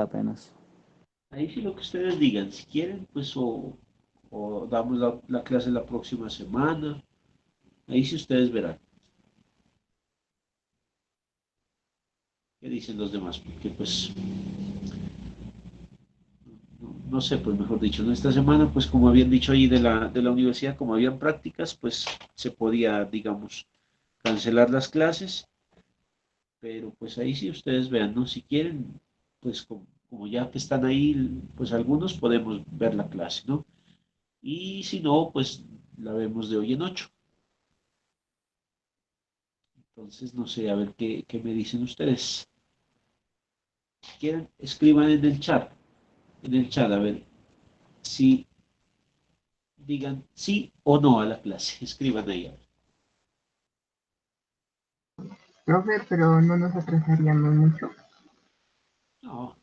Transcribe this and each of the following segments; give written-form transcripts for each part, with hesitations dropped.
apenas. Ahí sí lo que ustedes digan, si quieren, pues o damos la clase la próxima semana. Ahí sí ustedes verán qué dicen los demás, porque pues no sé, pues mejor dicho, en esta semana, pues como habían dicho ahí de la universidad, como habían prácticas, pues se podía, digamos, cancelar las clases, pero pues ahí sí ustedes vean, ¿no? Si quieren, pues como ya que están ahí, pues algunos podemos ver la clase, ¿no? Y si no, pues la vemos de hoy en ocho. Entonces, no sé, a ver qué me dicen ustedes. Si quieren, escriban en el chat, a ver, si digan sí o no a la clase, escriban ahí. A ver. Profe, pero no nos atrasaríamos mucho, No,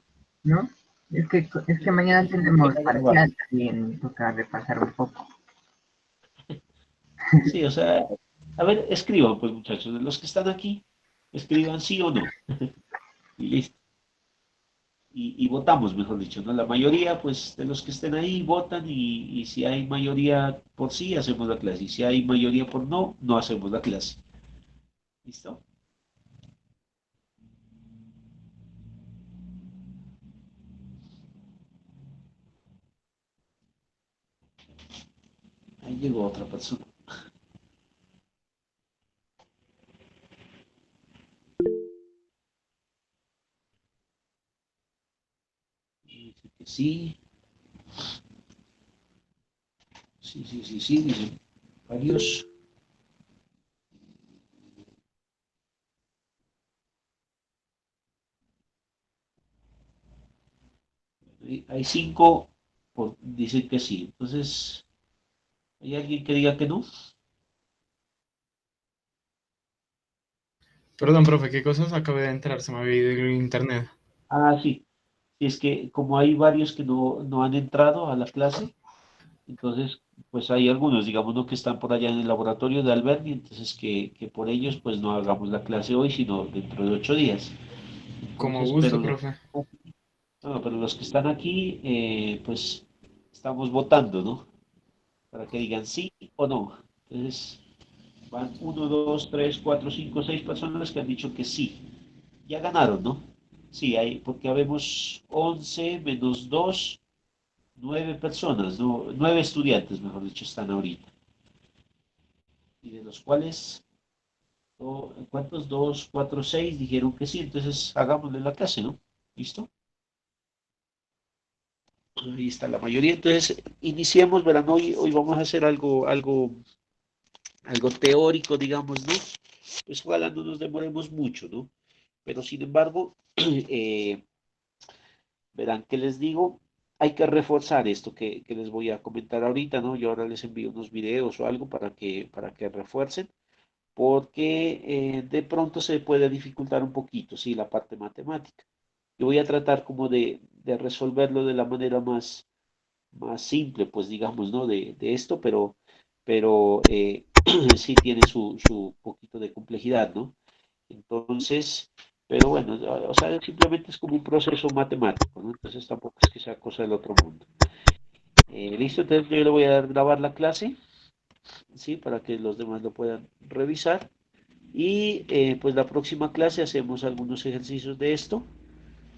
¿no? Es que mañana no tenemos queda grabar. parcial, también toca repasar un poco. Sí, o sea, a ver, escriban, pues muchachos, de los que están aquí, escriban sí o no, y listo. Y votamos, mejor dicho, ¿no? La mayoría, pues, de los que estén ahí votan y si hay mayoría por sí, hacemos la clase. Y si hay mayoría por no, no hacemos la clase. ¿Listo? Ahí llegó otra persona. Dice que sí, sí, sí, sí, sí, dicen varios. Hay cinco, dicen que sí. Entonces, ¿hay alguien que diga que no? Perdón, profe, ¿qué cosas? Acabé de entrar, se me había ido el internet. Ah, sí. Sí, es que como hay varios que no han entrado a la clase, entonces, pues hay algunos, digamos, ¿no? Que están por allá en el laboratorio de Alberti, entonces que por ellos, pues no hagamos la clase hoy, sino dentro de 8 días. Como Entonces, guste, profe. pero los que están aquí, pues estamos votando, ¿no? Para que digan sí o no. Entonces, van uno, dos, tres, cuatro, cinco, seis personas que han dicho que sí. Ya ganaron, ¿no? Sí, hay, porque habemos 11 menos 2 9 personas, ¿no? 9 estudiantes, mejor dicho, están ahorita. Y de los cuales, ¿cuántos? Dos, cuatro, seis dijeron que sí, entonces hagámosle la clase, ¿no? ¿Listo? Ahí está la mayoría. Entonces, iniciemos, verán, hoy vamos a hacer algo teórico, digamos, ¿no? Pues ojalá no nos demoremos mucho, ¿no? Pero sin embargo, verán que les digo, hay que reforzar esto que les voy a comentar ahorita, ¿no? Yo ahora les envío unos videos o algo para que refuercen, porque de pronto se puede dificultar un poquito, sí, la parte matemática. Yo voy a tratar como de resolverlo de la manera más simple, pues digamos, ¿no? De esto, pero sí tiene su poquito de complejidad, ¿no? Entonces, pero bueno, o sea, simplemente es como un proceso matemático, ¿no? Entonces tampoco es que sea cosa del otro mundo. Listo, entonces yo le voy a dar grabar la clase, ¿sí? Para que los demás lo puedan revisar. Y pues la próxima clase hacemos algunos ejercicios de esto,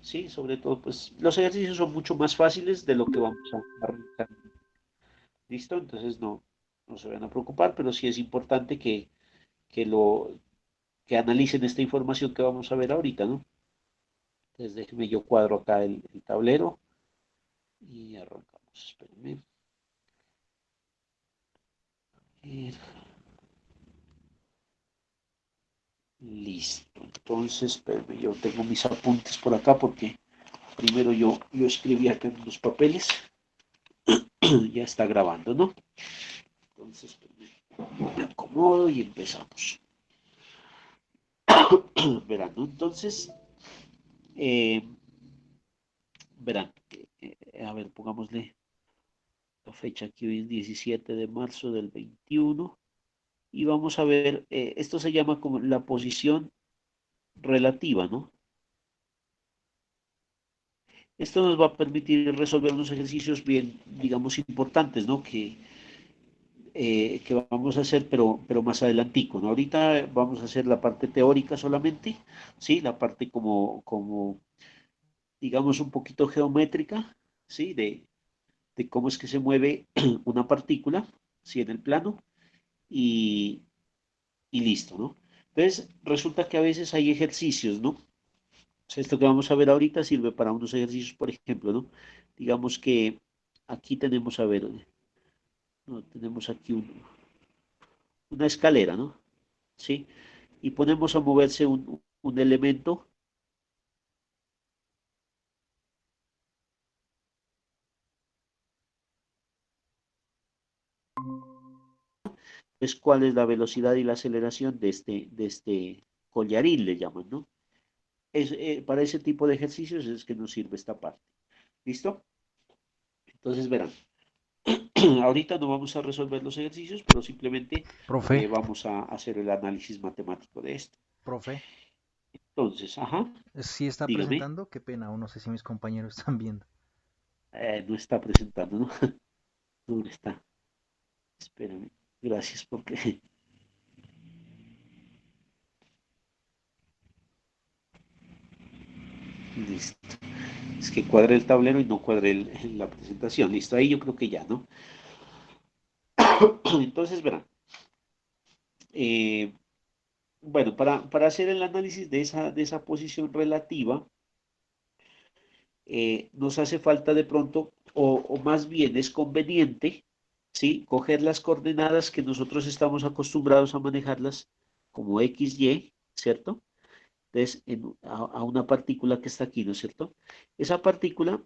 ¿sí? Sobre todo, pues los ejercicios son mucho más fáciles de lo que vamos a realizar. ¿Listo? Entonces no se van a preocupar, pero sí es importante que lo que analicen esta información que vamos a ver ahorita, ¿no? Entonces déjenme yo cuadro acá el tablero y arrancamos. Espérenme. Eh, Listo. Entonces, espérenme, yo tengo mis apuntes por acá porque primero yo escribí acá en los papeles. Ya está grabando, ¿no? Entonces, me acomodo y empezamos. Verán, ¿no? Entonces, eh, verán, a ver, pongámosle la fecha aquí, hoy es 17 de marzo del 21 y vamos a ver, esto se llama como la posición relativa, ¿no? Esto nos va a permitir resolver unos ejercicios bien, digamos, importantes, ¿no? Que vamos a hacer, pero más adelantico, ¿no? Ahorita vamos a hacer la parte teórica solamente, ¿sí? La parte como digamos, un poquito geométrica, ¿sí? De cómo es que se mueve una partícula, ¿sí? En el plano y, y listo, ¿no? Entonces, resulta que a veces hay ejercicios, ¿no? O sea, esto que vamos a ver ahorita sirve para unos ejercicios, por ejemplo, ¿no? Digamos que aquí tenemos, a ver, no, tenemos aquí una escalera, ¿no? ¿Sí? Y ponemos a moverse un elemento, es cuál es la velocidad y la aceleración de este collarín, le llaman, ¿no? Para ese tipo de ejercicios es que nos sirve esta parte. ¿Listo? Entonces verán, ahorita no vamos a resolver los ejercicios, pero simplemente Profe, vamos a hacer el análisis matemático de esto. profe, Entonces, ajá, sí está dígame. presentando, qué pena, o no sé si mis compañeros están viendo. No está presentando, ¿no? No está. Espérame. Gracias porque... Listo. Es que cuadré el tablero y no cuadré la presentación. Listo, ahí yo creo que ya, ¿no? Entonces, verán. eh, bueno, para hacer el análisis de esa posición relativa, nos hace falta de pronto, o más bien es conveniente, ¿sí? Coger las coordenadas que nosotros estamos acostumbrados a manejarlas como X, Y, ¿cierto? Entonces, a una partícula que está aquí, ¿no es cierto? Esa partícula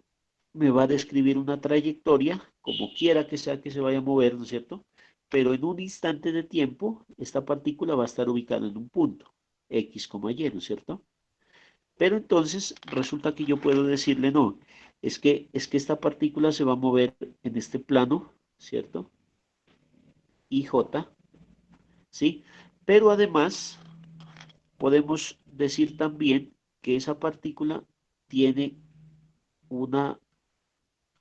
me va a describir una trayectoria, como quiera que sea que se vaya a mover, ¿no es cierto? Pero en un instante de tiempo, esta partícula va a estar ubicada en un punto, X, Y, ¿no es cierto? Pero entonces resulta que yo puedo decirle, no, es que esta partícula se va a mover en este plano, ¿cierto? IJ, ¿sí? Pero además podemos decir también que esa partícula tiene una,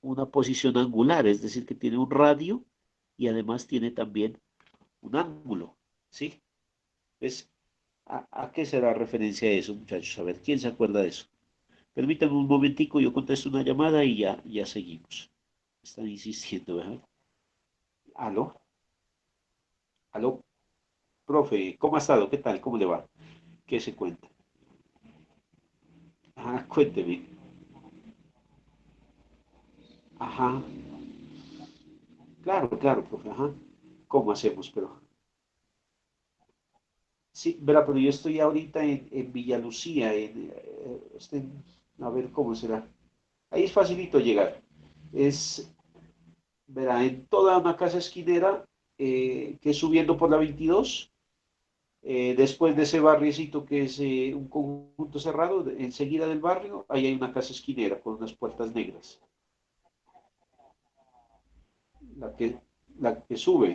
una posición angular, es decir, que tiene un radio y además tiene también un ángulo, ¿sí? Pues, ¿a qué será referencia eso, muchachos? A ver, ¿quién se acuerda de eso? Permítanme un momentico, yo contesto una llamada y ya seguimos. Están insistiendo, ¿verdad? ¿Aló? ¿Aló? Profe, ¿cómo ha estado? ¿Qué tal? ¿Cómo le va? ¿Qué se cuenta? Ah, cuénteme. Ajá, claro, claro, profe, ajá. ¿Cómo hacemos? Pero, sí, verá, pero yo estoy ahorita en Villa Lucía, a ver cómo será. Ahí es facilito llegar. Es, verá, en toda una casa esquinera que es subiendo por la 22. Después de ese barriecito que es un conjunto cerrado, enseguida del barrio, ahí hay una casa esquinera con unas puertas negras. La que, la que sube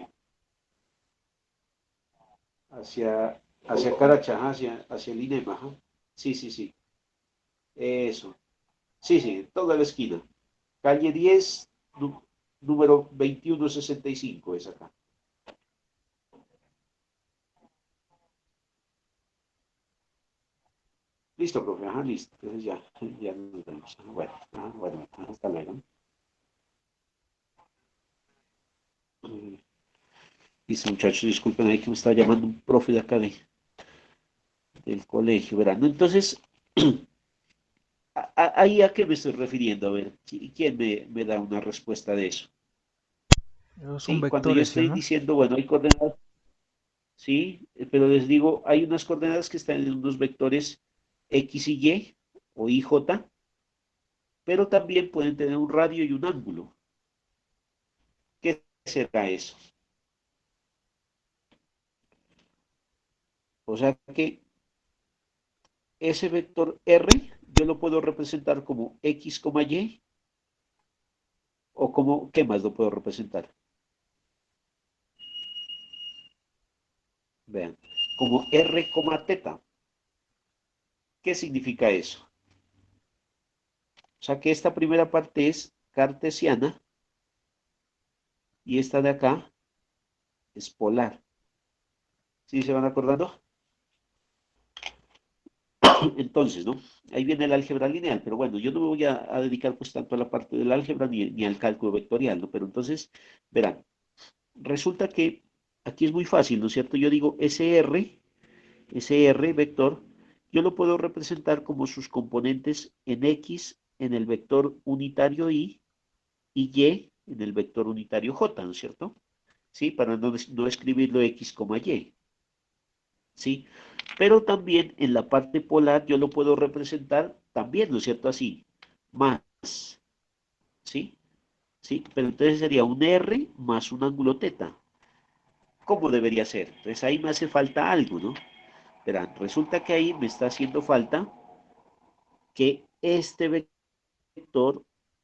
hacia Caracha, ajá, hacia el INEMA. Ajá. Sí, sí, sí. Eso. Sí, sí, toda la esquina. Calle 10, número 2165 es acá. Listo, profe. Ajá, listo. Entonces ya nos vemos. Ajá, bueno, ajá, bueno, ajá, hasta luego. Listo, muchachos, disculpen ahí que me está llamando un profe de acá del colegio, verán. Entonces, ¿ahí a qué me estoy refiriendo? A ver, ¿quién me da una respuesta de eso? Son Sí, cuando yo vectores, ¿sí o estoy no? diciendo, bueno, hay coordenadas, sí, pero les digo, hay unas coordenadas que están en unos vectores X y Y o IJ, pero también pueden tener un radio y un ángulo. ¿Qué será eso? O sea que ese vector R yo lo puedo representar como X, Y o como, ¿qué más lo puedo representar? Vean, como R, teta. ¿Qué significa eso? O sea que esta primera parte es cartesiana y esta de acá es polar. ¿Sí se van acordando? Entonces, ¿no? Ahí viene el álgebra lineal, pero bueno, yo no me voy a dedicar pues tanto a la parte del álgebra ni al cálculo vectorial, ¿no? Pero entonces, verán, resulta que aquí es muy fácil, ¿no es cierto? Yo digo SR vector, yo lo puedo representar como sus componentes en X en el vector unitario y Y en el vector unitario J, ¿no es cierto? ¿Sí? Para no escribirlo X, Y, ¿sí? Pero también en la parte polar yo lo puedo representar también, ¿no es cierto? Así, más, ¿sí? ¿Sí? Pero entonces sería un R más un ángulo teta. ¿Cómo debería ser? Entonces ahí me hace falta algo, ¿no? Verán, resulta que ahí me está haciendo falta que este vector,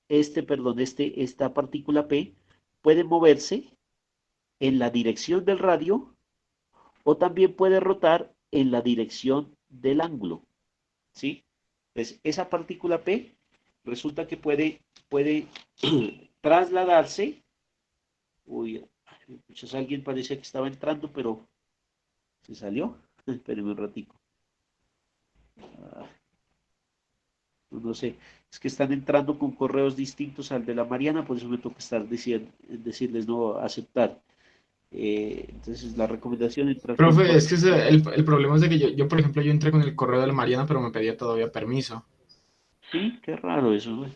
esta partícula P, puede moverse en la dirección del radio o también puede rotar en la dirección del ángulo, ¿sí? Entonces, esa partícula P resulta que puede trasladarse. Uy, muchas alguien parece que estaba entrando, pero se salió. Espérenme un ratico. Ah, no sé, es que están entrando con correos distintos al de la Mariana, por eso me toca estar decirles no aceptar. Entonces, la recomendación es entrar con Profe, correo. es que el problema es de que yo, por ejemplo, yo entré con el correo de la Mariana, pero me pedía todavía permiso. Sí, qué raro eso, ¿no? Yo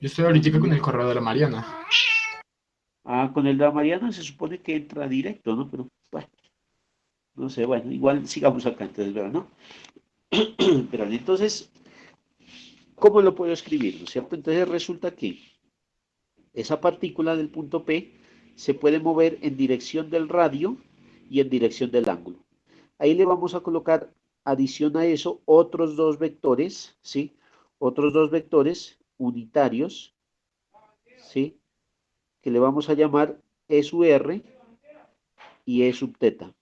estoy ahorita con el correo de la Mariana. Ah, con el de la Mariana se supone que entra directo, ¿no? Pero, bueno, no sé, bueno, igual sigamos acá, entonces, ¿verdad, no? Pero entonces, ¿cómo lo puedo escribir, no es cierto? Entonces resulta que esa partícula del punto P se puede mover en dirección del radio y en dirección del ángulo. Ahí le vamos a colocar, adición a eso, otros dos vectores, ¿sí? Otros dos vectores unitarios, ¿sí? Que le vamos a llamar E sub R y E sub teta.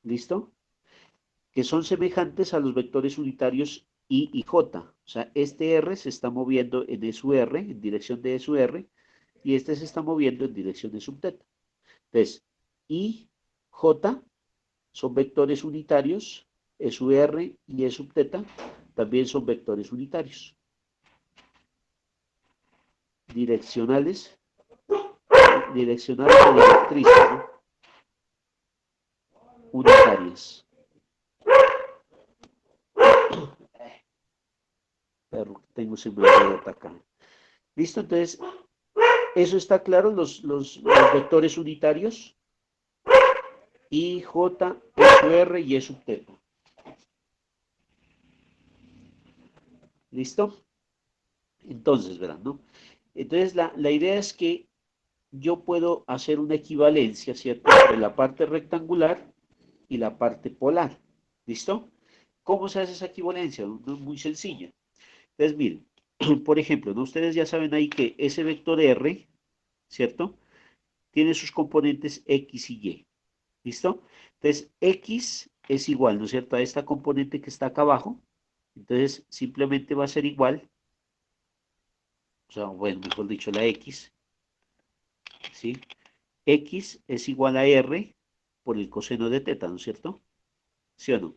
¿Listo? Que son semejantes a los vectores unitarios I y J. O sea, este R se está moviendo en E sub R, en dirección de E sub R, y este se está moviendo en dirección de sub teta. Entonces, I, J son vectores unitarios, E sub R y E sub teta también son vectores unitarios, direccionales, direccionales o directrices, ¿no? Unitarias. Perro que tengo se me va a atacar. ¿Listo? Entonces, ¿eso está claro? Los vectores unitarios, I, J, E sub R y E sub teta. ¿Listo? Entonces, verán, ¿no? Entonces, la idea es que yo puedo hacer una equivalencia, ¿cierto? Entre la parte rectangular y la parte polar. ¿Listo? ¿Cómo se hace esa equivalencia? Muy sencilla. Entonces, miren, por ejemplo, ¿no? Ustedes ya saben ahí que ese vector R, ¿cierto? Tiene sus componentes X y Y. ¿Listo? Entonces, X es igual, ¿no es cierto?, a esta componente que está acá abajo. Entonces, simplemente va a ser igual, o sea, bueno, mejor dicho, la X, ¿sí? X es igual a R por el coseno de teta, ¿no es cierto? ¿Sí o no?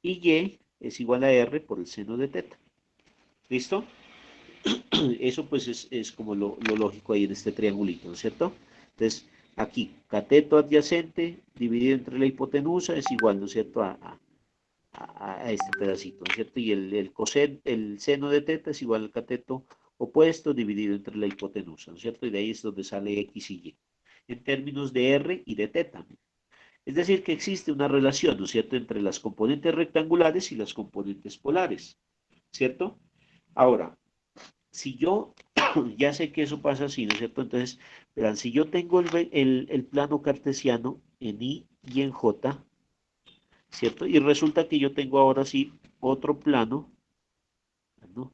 Y Y es igual a R por el seno de teta. ¿Listo? Eso pues es como lo lógico ahí en este triangulito, ¿no es cierto? Entonces, aquí, cateto adyacente dividido entre la hipotenusa es igual, ¿no es cierto?, a este pedacito, ¿no es cierto? Y el seno de teta es igual al cateto opuesto dividido entre la hipotenusa, ¿no es cierto? Y de ahí es donde sale X y Y, en términos de R y de teta. Es decir, que existe una relación, ¿no es cierto?, entre las componentes rectangulares y las componentes polares, ¿cierto? Ahora, si yo ya sé que eso pasa así, ¿no es cierto? Entonces, verán, si yo tengo el plano cartesiano en I y en J, ¿cierto? Y resulta que yo tengo ahora sí otro plano, ¿no?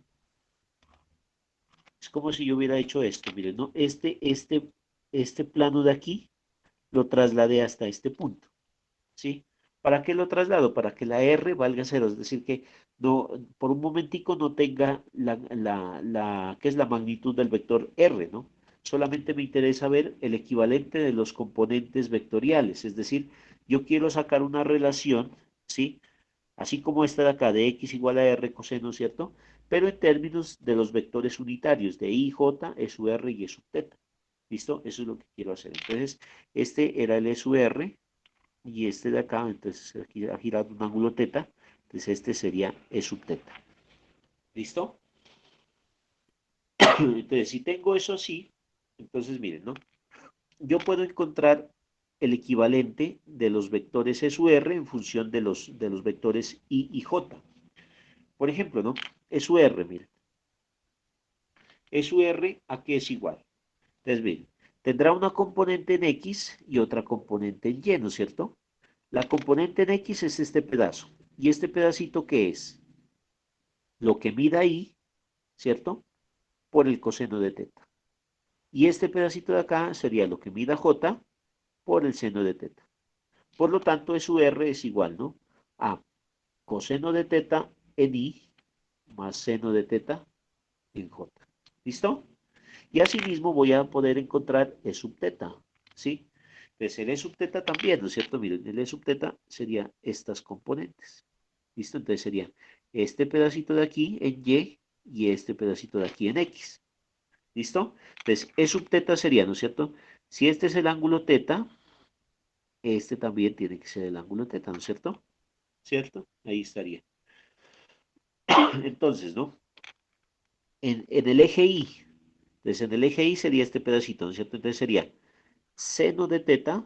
Es como si yo hubiera hecho esto, miren, ¿no? Este plano de aquí lo trasladé hasta este punto, ¿sí? ¿Para qué lo traslado? Para que la R valga cero, es decir, que no, por un momentico no tenga ¿qué es la magnitud del vector R, ¿no? Solamente me interesa ver el equivalente de los componentes vectoriales, es decir, yo quiero sacar una relación, ¿sí? Así como esta de acá, de x igual a r coseno, ¿cierto? Pero en términos de los vectores unitarios, de i, j, e sub r y e sub teta. ¿Listo? Eso es lo que quiero hacer. Entonces, este era el e sub r, y este de acá, entonces aquí ha girado un ángulo teta, entonces este sería E sub teta. ¿Listo? Entonces, si tengo eso así, entonces miren, ¿no? Yo puedo encontrar el equivalente de los vectores E sub r en función de los vectores I y J. Por ejemplo, ¿no? E sub r, miren. E sub r, ¿a qué es igual? Entonces, miren, tendrá una componente en X y otra componente en Y, ¿no es cierto? La componente en X es este pedazo. ¿Y este pedacito qué es? Lo que mida I, ¿cierto? Por el coseno de teta. Y este pedacito de acá sería lo que mida J por el seno de teta. Por lo tanto, E sub R es igual, ¿no? A coseno de teta en I más seno de teta en J. ¿Listo? Y asimismo voy a poder encontrar E sub teta, ¿sí? Entonces el E sub teta también, ¿no es cierto? Miren, el E sub teta sería estas componentes. ¿Listo? Entonces sería este pedacito de aquí en y este pedacito de aquí en X. ¿Listo? Entonces, E sub teta sería, ¿no es cierto? Si este es el ángulo teta, este también tiene que ser el ángulo teta, ¿no es cierto? ¿Cierto? Ahí estaría. Entonces, ¿no? En el eje Y, entonces en el eje Y sería este pedacito, ¿no es cierto? Entonces sería seno de teta,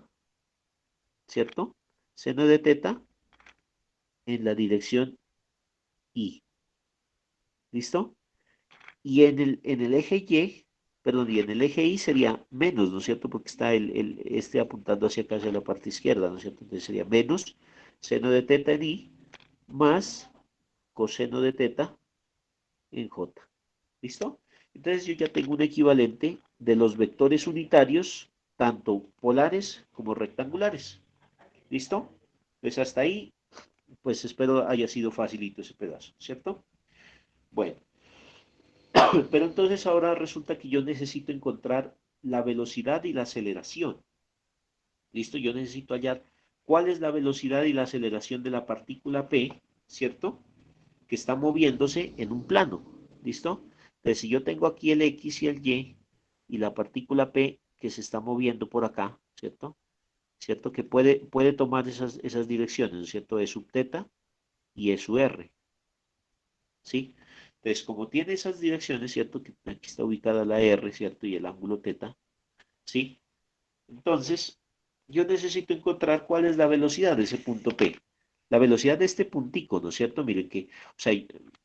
¿cierto? Seno de teta en la dirección Y. ¿Listo? Y en el eje Y, perdón, y en el eje Y sería menos, ¿no es cierto? Porque está este apuntando hacia acá, hacia la parte izquierda, ¿no es cierto? Entonces sería menos seno de teta en I más coseno de teta en J. ¿Listo? Entonces yo ya tengo un equivalente de los vectores unitarios, tanto polares como rectangulares. ¿Listo? Pues hasta ahí, pues espero haya sido facilito ese pedazo, ¿cierto? Bueno, pero entonces ahora resulta que yo necesito encontrar la velocidad y la aceleración. ¿Listo? Yo necesito hallar cuál es la velocidad y la aceleración de la partícula P, ¿cierto? Que está moviéndose en un plano. ¿Listo? Entonces, si yo tengo aquí el X y el y la partícula P que se está moviendo por acá, ¿cierto? ¿Cierto? Que puede tomar esas direcciones, ¿cierto? E sub teta y E sub R. ¿Sí? Entonces, como tiene esas direcciones, ¿cierto? Que aquí está ubicada la R, ¿cierto? Y el ángulo teta, ¿sí? Entonces, yo necesito encontrar cuál es la velocidad de ese punto P. La velocidad de este puntico, ¿no es cierto? Miren que, o sea,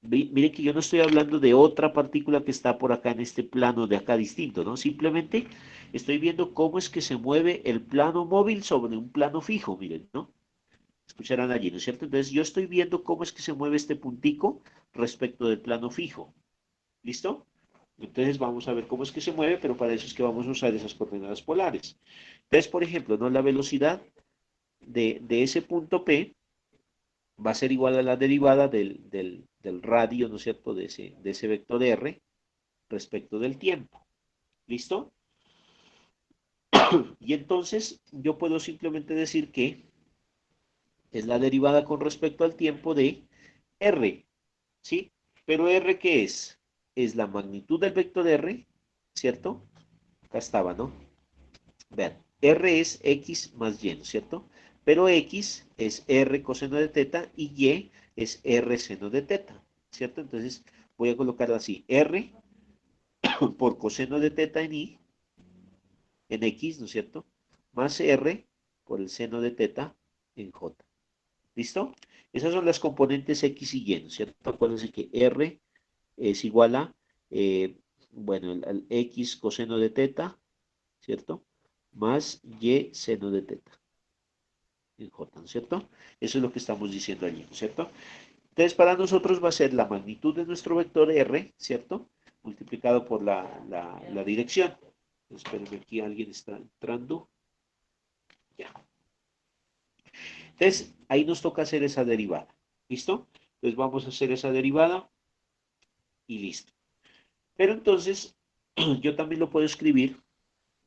miren que yo no estoy hablando de otra partícula que está por acá en este plano de acá distinto, ¿no? Simplemente estoy viendo cómo es que se mueve el plano móvil sobre un plano fijo, miren, ¿no? Escucharán allí, ¿no es cierto? Entonces yo estoy viendo cómo es que se mueve este puntico respecto del plano fijo. ¿Listo? Entonces vamos a ver cómo es que se mueve, pero para eso es que vamos a usar esas coordenadas polares. Entonces, por ejemplo, ¿no? La velocidad de ese punto P va a ser igual a la derivada del radio, ¿no es cierto?, de ese vector R respecto del tiempo. ¿Listo? Y entonces yo puedo simplemente decir que es la derivada con respecto al tiempo de R, ¿sí? Pero R, ¿qué es? Es la magnitud del vector R, ¿cierto? Acá estaba, ¿no? Vean, R es X más Y, ¿no es cierto? Pero X es R coseno de teta y Y es R seno de teta, ¿cierto? Entonces voy a colocarlo así, R por coseno de teta en X, ¿no es cierto? Más R por el seno de teta en J. ¿Listo? Esas son las componentes X y Y, ¿no es cierto? Acuérdense que R es igual a, eh, bueno, el X coseno de teta, ¿cierto? Más Y seno de teta en J, ¿no es cierto? Eso es lo que estamos diciendo allí, ¿no es cierto? Entonces, para nosotros va a ser la magnitud de nuestro vector R, ¿cierto? Multiplicado por la dirección. Espérenme, aquí alguien está entrando. Ya. Entonces, ahí nos toca hacer esa derivada. ¿Listo? Entonces vamos a hacer esa derivada y listo. Pero entonces, yo también lo puedo escribir,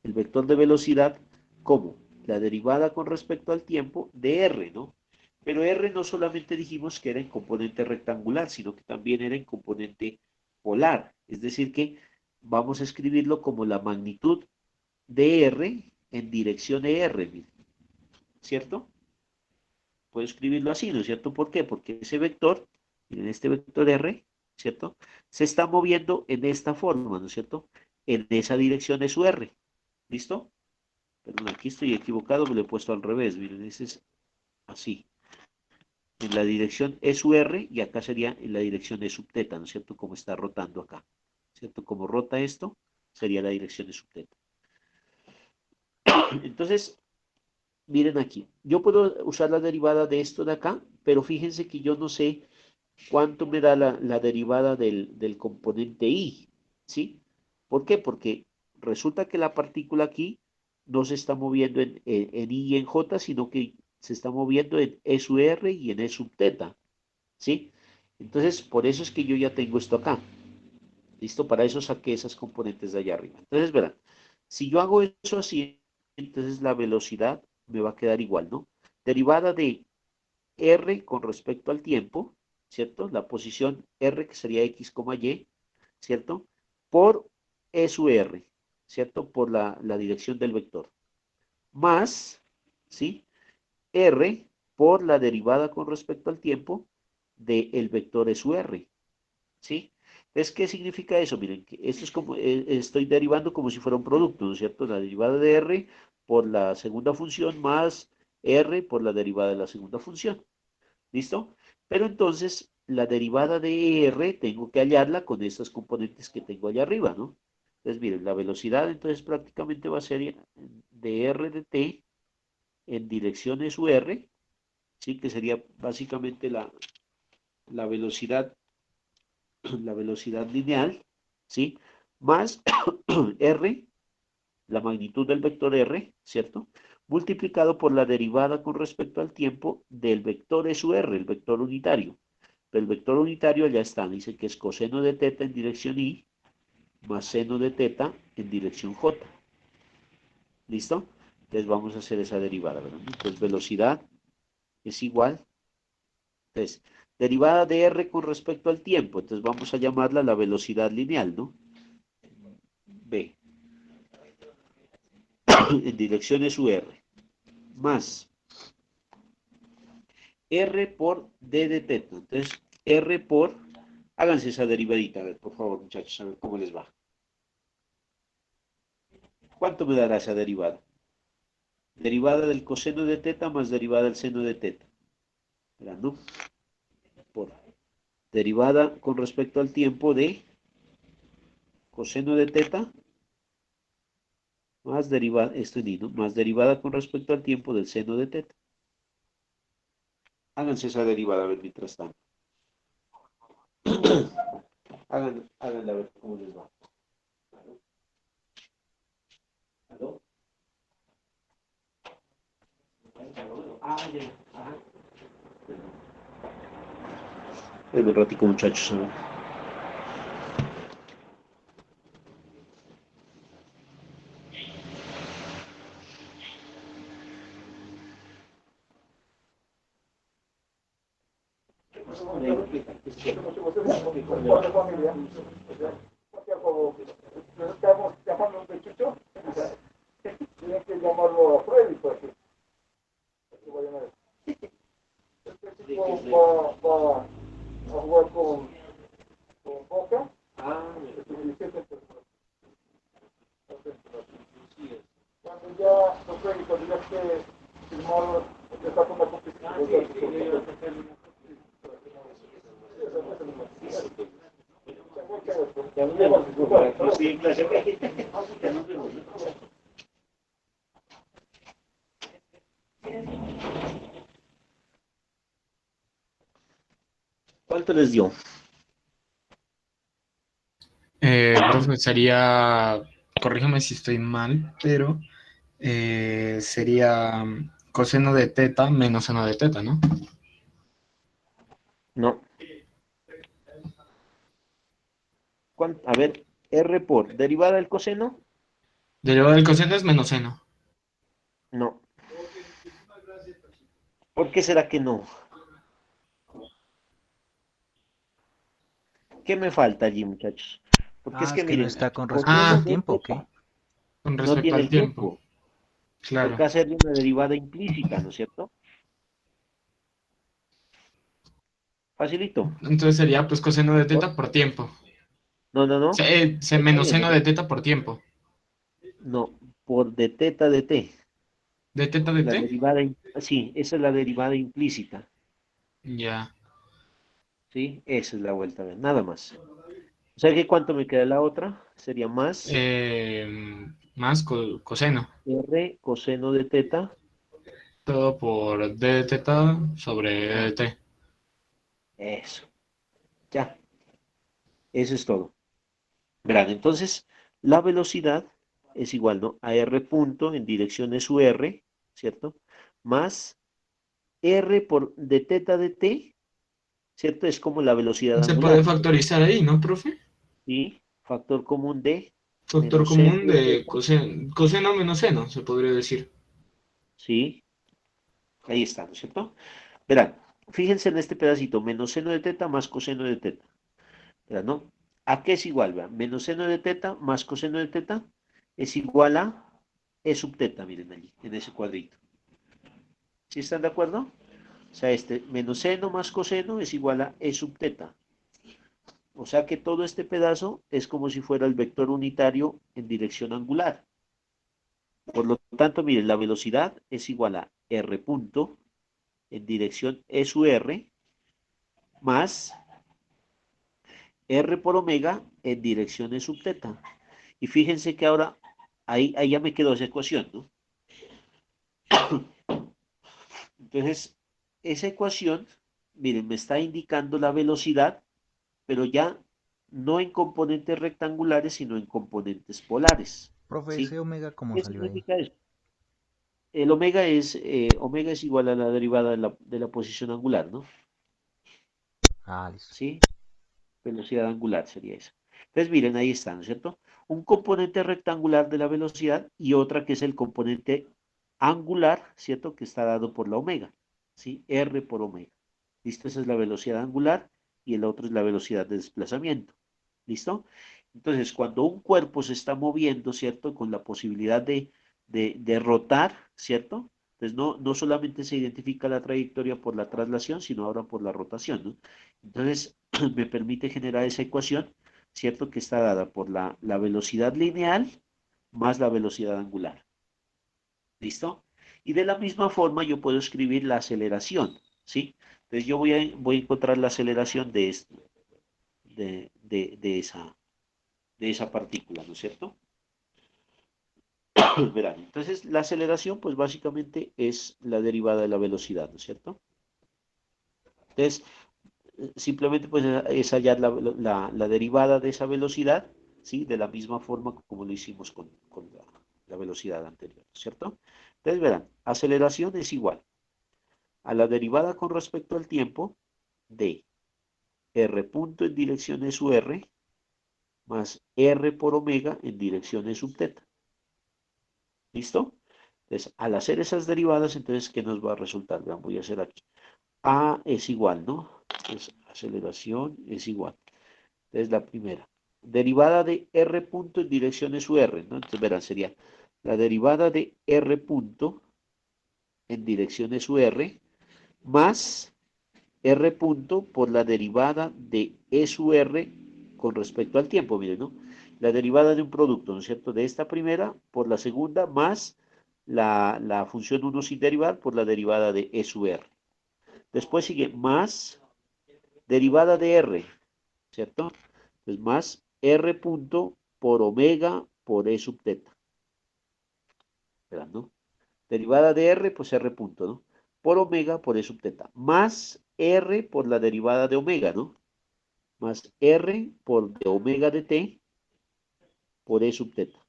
el vector de velocidad, como la derivada con respecto al tiempo de R, ¿no? Pero R no solamente dijimos que era en componente rectangular, sino que también era en componente polar. Es decir, que vamos a escribirlo como la magnitud de R en dirección de R, ¿cierto? Puedo escribirlo así, ¿no es cierto? ¿Por qué? Porque ese vector, miren, este vector R, ¿cierto? Se está moviendo en esta forma, ¿no es cierto? En esa dirección de su R. ¿Listo? Perdón, aquí estoy equivocado, me lo he puesto al revés. Miren, ese es así. En la dirección E sub R y acá sería en la dirección E sub teta, ¿no es cierto? Como está rotando acá. ¿Cierto? Como rota esto, sería la dirección E sub teta. Entonces, miren aquí. Yo puedo usar la derivada de esto de acá, pero fíjense que yo no sé cuánto me da la derivada del componente I, ¿sí? ¿Por qué? Porque resulta que la partícula aquí no se está moviendo en I y en J, sino que se está moviendo en E sub R y en E sub teta, ¿sí? Entonces, por eso es que yo ya tengo esto acá. ¿Listo? Para eso saqué esas componentes de allá arriba. Entonces, verán, si yo hago eso así, entonces la velocidad me va a quedar igual, ¿no? Derivada de R con respecto al tiempo, ¿cierto? La posición R, que sería X, Y, ¿cierto? Por E sub R, ¿cierto? Por la dirección del vector. Más, ¿sí? R por la derivada con respecto al tiempo del vector E sub R, ¿sí? Entonces, ¿qué significa eso? Miren, que esto es como, estoy derivando como si fuera un producto, ¿no es cierto? La derivada de R por la segunda función más R por la derivada de la segunda función. ¿Listo? Pero entonces la derivada de R tengo que hallarla con estas componentes que tengo allá arriba, ¿no? Entonces, miren, la velocidad entonces prácticamente va a ser de R de t en dirección de su R, ¿sí? Que sería básicamente la velocidad, la velocidad lineal, ¿sí? Más R, la magnitud del vector R, ¿cierto? Multiplicado por la derivada con respecto al tiempo del vector S u R, el vector unitario. El vector unitario allá está, dice que es coseno de teta en dirección I más seno de teta en dirección J. ¿Listo? Entonces vamos a hacer esa derivada, ¿verdad? Entonces velocidad es igual. Entonces, derivada de R con respecto al tiempo. Entonces vamos a llamarla la velocidad lineal, ¿no? B. En dirección es R. Más R por D de teta. Entonces, R por... Háganse esa derivadita, a ver, por favor, muchachos, a ver cómo les va. ¿Cuánto me dará esa derivada? Derivada del coseno de teta más derivada del seno de teta. ¿No? Por derivada con respecto al tiempo de coseno de teta más derivada, esto es ¿no? Más derivada con respecto al tiempo del seno de teta. Háganse esa derivada a ver mientras tanto. Háganla a ver cómo les va. ¿Aló? Ah, ya. Ajá. Un ratico, muchachos. A ver. Tienen que llamarlo a Freddy para que vayan a ver. Este chico va a jugar con Boca. Ah, Cuando ya los Freddy, cuando ya esté firmado, empezar con la competición. ¿Cuánto les dio? Profe, sería, corríjame si estoy mal, pero sería coseno de teta menos seno de teta, ¿no? No. A ver, R por derivada del coseno. Derivada del coseno es menos seno. No. ¿Por qué será que no? ¿Qué me falta allí, muchachos? Porque es Ah, que es que no miren, está con respecto coseno al Ah, de tiempo, ¿o qué? teta con no respecto tiene al el tiempo. tiempo. Claro. Toca hacerle una derivada implícita, ¿no es cierto? Facilito. Entonces sería pues coseno de teta por tiempo. No, no, no. Se Está menos bien, seno de teta por tiempo. no, por de teta de t. ¿De teta de La t? derivada, sí, esa es la derivada implícita. Ya. ¿Sí? Esa es la vuelta, a ver, nada más. O sea que ¿cuánto me queda la otra? Sería más Más coseno. r coseno de teta. Todo por d de teta sobre e Ah, de t. eso. Ya, eso es todo. Verán, entonces, la velocidad es igual, ¿no? A r punto en dirección es su r, ¿cierto? Más r por de teta de t, ¿cierto? Es como la velocidad Se puede angular, factorizar ahí, ¿no, profe? ¿sí? Factor común de Factor menos seno común de de teta, coseno menos seno, se podría decir. ¿sí? Ahí está, ¿no es cierto? Verán, fíjense en este pedacito, menos seno de teta más coseno de teta. Verán, ¿no? ¿A qué es igual? Vean, menos seno de teta más coseno de teta es igual a e sub teta, miren allí, en ese cuadrito. ¿Sí están de acuerdo? O sea, este menos seno más coseno es igual a e sub teta. O sea que todo este pedazo es como si fuera el vector unitario en dirección angular. Por lo tanto, miren, la velocidad es igual a r punto en dirección e sub r más r por omega en dirección e sub teta. Y fíjense que ahora ahí ya me quedó esa ecuación, ¿no? Entonces, esa ecuación, miren, me está indicando la velocidad, pero ya no en componentes rectangulares, sino en componentes polares, Profe, ¿sí? ese omega, ¿cómo ¿Qué salió ahí? significa eso? El omega es igual a la derivada de la posición angular, ¿no? Ah, listo. ¿Sí? Velocidad angular sería esa. Entonces, miren, ahí está, ¿no es cierto? Un componente rectangular de la velocidad y otra que es el componente angular, ¿cierto? Que está dado por la omega, ¿sí? R por omega. ¿Listo? Esa es la velocidad angular y el otro es la velocidad de desplazamiento. ¿Listo? Entonces, cuando un cuerpo se está moviendo, ¿cierto? Con la posibilidad de rotar, ¿cierto? Entonces, no solamente se identifica la trayectoria por la traslación, sino ahora por la rotación, ¿no? Entonces, me permite generar esa ecuación, ¿cierto? Que está dada por la velocidad lineal más la velocidad angular. ¿Listo? Y de la misma forma yo puedo escribir la aceleración, ¿sí? Entonces yo voy a encontrar la aceleración de esa partícula, ¿no es cierto? Verán, entonces la aceleración pues básicamente es la derivada de la velocidad, ¿no es cierto? Entonces, simplemente pues es hallar la derivada de esa velocidad, ¿sí? De la misma forma como lo hicimos con la velocidad anterior, ¿cierto? Entonces verán, aceleración es igual a la derivada con respecto al tiempo de r punto en dirección e sub r más r por omega en dirección e sub teta. ¿Listo? Entonces, al hacer esas derivadas, entonces, ¿qué nos va a resultar? Vean, voy a hacer aquí. A es igual, ¿no? Entonces, aceleración es igual. Entonces, la primera. Derivada de r punto en dirección es su r, ¿no? Entonces, verán, sería la derivada de r punto en dirección es su r más r punto por la derivada de e sub r con respecto al tiempo, miren, ¿no? La derivada de un producto, ¿no es cierto? De esta primera por la segunda más la función 1 sin derivar por la derivada de e sub r. Después sigue más derivada de r, ¿cierto? Entonces más r punto por omega por e sub teta. ¿Verdad, no? Derivada de r, pues r punto, ¿no? Por omega por e sub teta. Más r por la derivada de omega, ¿no? Más r por de omega de t por e sub teta.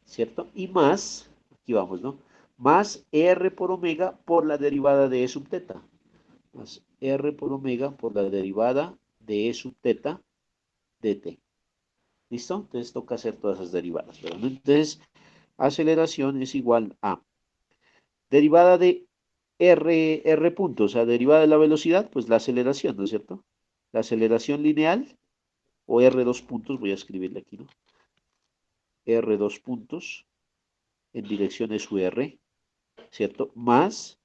¿Cierto? Y más, aquí vamos, ¿no? más R por omega por la derivada de E sub teta, más R por omega por la derivada de E sub teta dt. ¿Listo? Entonces toca hacer todas esas derivadas, ¿verdad? Entonces, aceleración es igual a derivada de R punto, o sea, derivada de la velocidad, pues la aceleración, ¿no es cierto? La aceleración lineal, o R dos puntos, voy a escribirle aquí, ¿no? R dos puntos en dirección de su R, ¿cierto? Más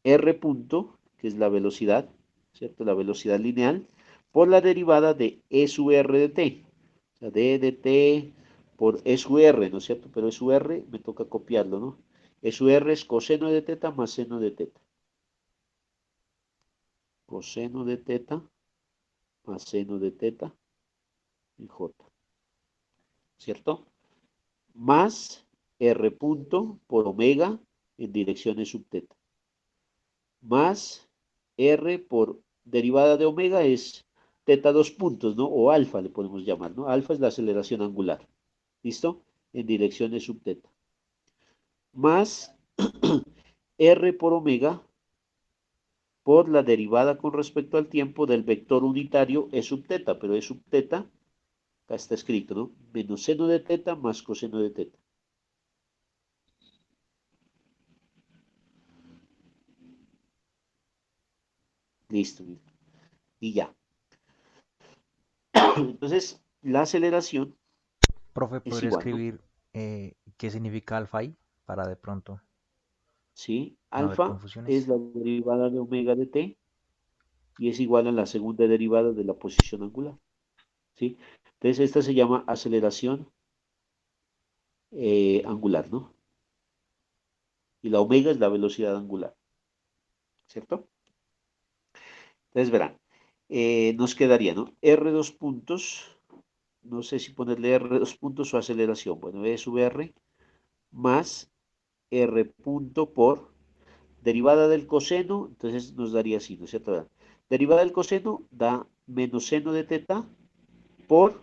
R punto, que es la velocidad, ¿cierto? La velocidad lineal, por la derivada de E sub R de t. O sea, D de t por E sub R, ¿no es cierto? Pero E sub R me toca copiarlo, ¿no? E sub R es coseno de teta más seno de teta. Coseno de teta más seno de teta en J, ¿cierto? Más R punto por omega en dirección E sub teta. Más R por derivada de omega es teta dos puntos, ¿no? O alfa le podemos llamar, ¿no? Alfa es la aceleración angular. ¿Listo? En dirección E sub teta. Más R por omega por la derivada con respecto al tiempo del vector unitario E sub teta, pero E sub teta, acá está escrito, ¿no? Menos seno de teta más coseno de teta. Listo, mira. Y ya. Entonces, la aceleración Profe, es ¿podría igual, ¿no? escribir qué significa alfa ahí para de pronto ¿Sí? no haber Alfa es confusiones? la derivada de omega de t y es igual a la segunda derivada de la posición angular. ¿Sí? Entonces, esta se llama aceleración angular, ¿no? Y la omega es la velocidad angular, ¿cierto? Entonces, verán, nos quedaría, ¿no? R dos puntos, no sé si ponerle R dos puntos o aceleración. Bueno, E sub R más R punto por derivada del coseno, entonces nos daría así, ¿no es cierto? Derivada del coseno da menos seno de teta por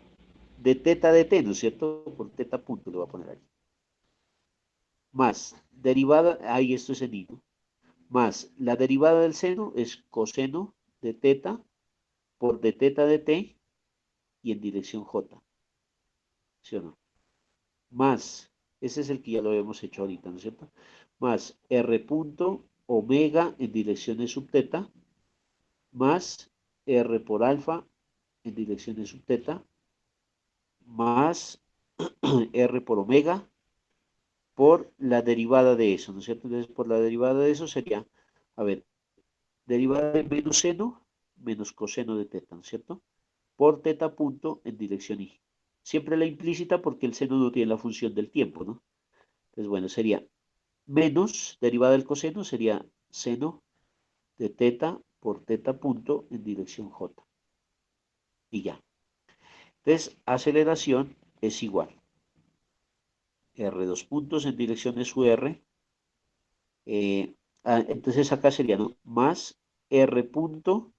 de teta de t, ¿no es cierto? Por teta punto le voy a poner aquí. Más derivada, ahí esto es en i, ¿no? Más la derivada del seno es coseno de teta por de teta de t y en dirección j, ¿sí o no? Más, ese es el que ya lo habíamos hecho ahorita, ¿no es cierto? Más r punto omega en dirección de subteta más R por alfa en dirección de subteta, más R por omega por la derivada de eso, ¿no es cierto? Entonces, por la derivada de eso sería, a ver, derivada de menos seno menos coseno de teta, ¿no es cierto? Por teta punto en dirección i. Siempre la implícita porque el seno no tiene la función del tiempo, ¿no? Entonces, bueno, sería menos derivada del coseno, sería seno de teta por teta punto en dirección j. Y ya. Entonces, aceleración es igual. R dos puntos en dirección de su R. Entonces acá sería, ¿no? Más R punto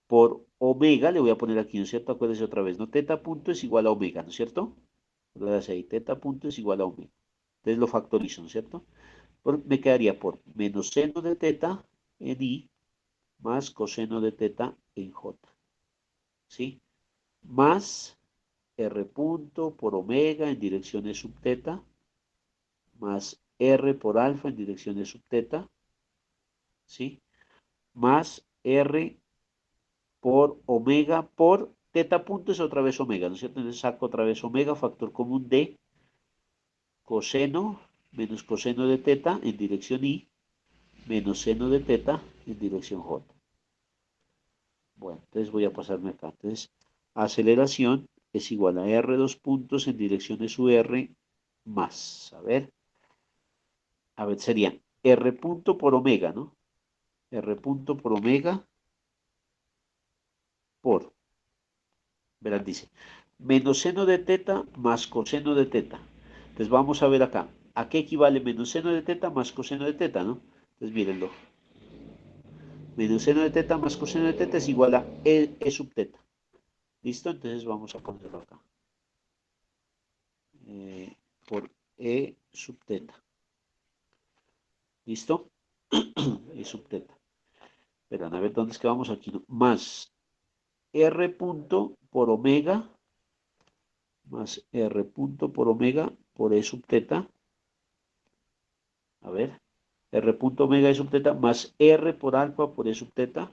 por omega, le voy a poner aquí, ¿no es cierto? Acuérdense otra vez, ¿no? Teta punto es igual a omega, ¿no es cierto? Entonces ahí, teta punto es igual a omega. Entonces lo factorizo, ¿no es cierto? Me quedaría por menos seno de teta en I más coseno de teta en J. ¿Sí? Más R punto por omega en dirección de subteta más R por alfa en dirección de subteta, ¿sí? Más R por omega por teta punto es otra vez omega, ¿no es cierto? Entonces saco otra vez omega, factor común de coseno menos coseno de teta en dirección I, menos seno de teta en dirección J. Bueno, entonces voy a pasarme acá. Entonces, aceleración es igual a R dos puntos en dirección de su R más. A ver, sería R punto por omega, ¿no? R punto por omega por, verán, dice, menos seno de teta más coseno de teta. Entonces vamos a ver acá, ¿a qué equivale menos seno de teta más coseno de teta, no? Entonces mírenlo, menos seno de teta más coseno de teta es igual a E sub teta. ¿Listo? Entonces vamos a ponerlo acá. Por E sub teta. ¿Listo? E sub teta. Esperan, a ver dónde es que vamos aquí. ¿No? Más R punto por omega, más R punto por omega por E sub teta. A ver, R punto omega E sub teta más R por alfa por E sub teta.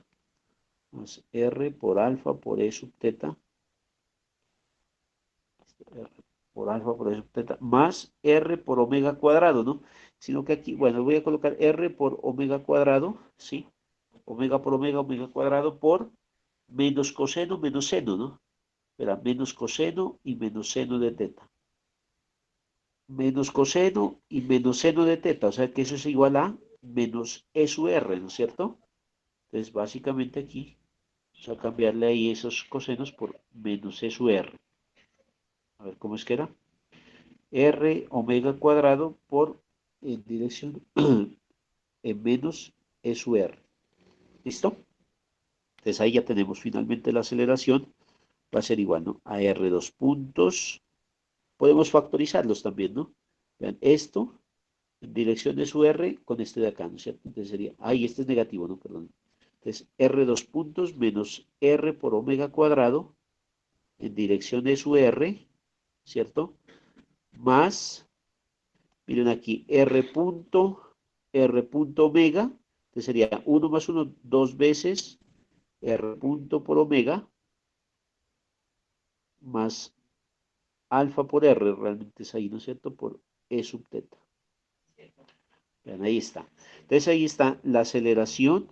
Más R por alfa por E sub teta. R por alfa por E sub teta. Más R por omega cuadrado, ¿no? Sino que aquí, bueno, voy a colocar R por omega cuadrado, ¿sí? Omega por omega, omega cuadrado por menos coseno menos seno, ¿no? Espera, menos coseno y menos seno de teta. Menos coseno y menos seno de teta, o sea que eso es igual a menos E sub R, ¿no es cierto? Entonces, básicamente aquí, vamos a cambiarle ahí esos cosenos por menos E sub R. A ver, ¿cómo es que era? R omega cuadrado por, en dirección, en menos E sub R. ¿Listo? Entonces ahí ya tenemos finalmente la aceleración. Va a ser igual, ¿no? A R dos puntos. Podemos factorizarlos también, ¿no? Vean, esto en dirección de su R con este de acá, ¿no es cierto? Entonces sería, ahí este es negativo, ¿no? Perdón. Entonces, R dos puntos menos R por omega cuadrado en dirección de su R, ¿cierto? Más, miren aquí, R punto omega, entonces sería 1 más 1, 2 veces R punto por omega, más alfa por R, realmente es ahí, ¿no es cierto? Por E sub teta. Vean, ahí está. Entonces ahí está la aceleración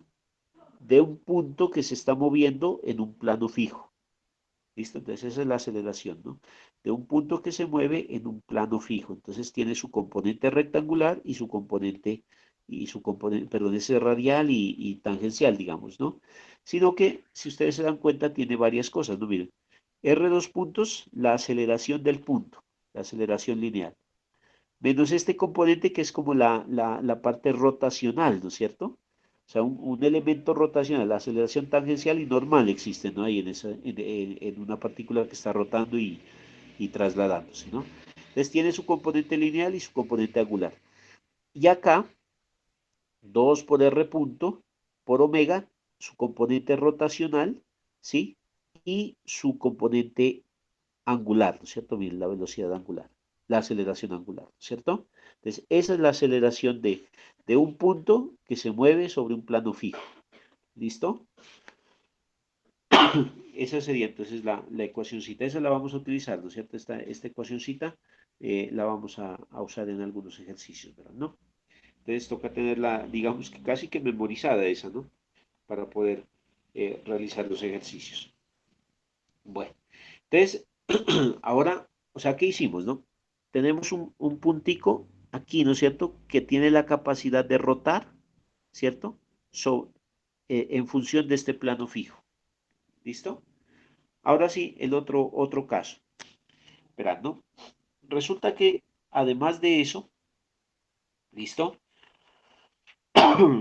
de un punto que se está moviendo en un plano fijo. ¿Listo? Entonces esa es la aceleración, ¿no? De un punto que se mueve en un plano fijo. Entonces tiene su componente rectangular y su componente, perdón, ese radial y tangencial, digamos, ¿no? Sino que, si ustedes se dan cuenta, tiene varias cosas, ¿no? Miren, R dos puntos, la aceleración del punto, la aceleración lineal. Menos este componente que es como la parte rotacional, ¿no es cierto? O sea, un elemento rotacional, la aceleración tangencial y normal existe, ¿no? Ahí en una partícula que está rotando y trasladándose, ¿no? Entonces tiene su componente lineal y su componente angular. Y acá, 2 por R punto por omega, su componente rotacional, ¿sí? Y su componente angular, ¿no es cierto? Miren la velocidad angular, la aceleración angular, ¿cierto? Entonces, esa es la aceleración de un punto que se mueve sobre un plano fijo. ¿Listo? Esa sería entonces la ecuacióncita. Esa la vamos a utilizar, ¿no es cierto? Esta ecuacióncita la vamos a usar en algunos ejercicios, ¿verdad? ¿No? Entonces toca tenerla, digamos que casi que memorizada esa, ¿no? Para poder realizar los ejercicios. Bueno, entonces, ahora, o sea, ¿qué hicimos, no? Tenemos un puntico aquí, ¿no es cierto? Que tiene la capacidad de rotar, ¿cierto? En función de este plano fijo. ¿Listo? Ahora sí, el otro caso. Esperad, ¿no? Resulta que, además de eso, ¿listo?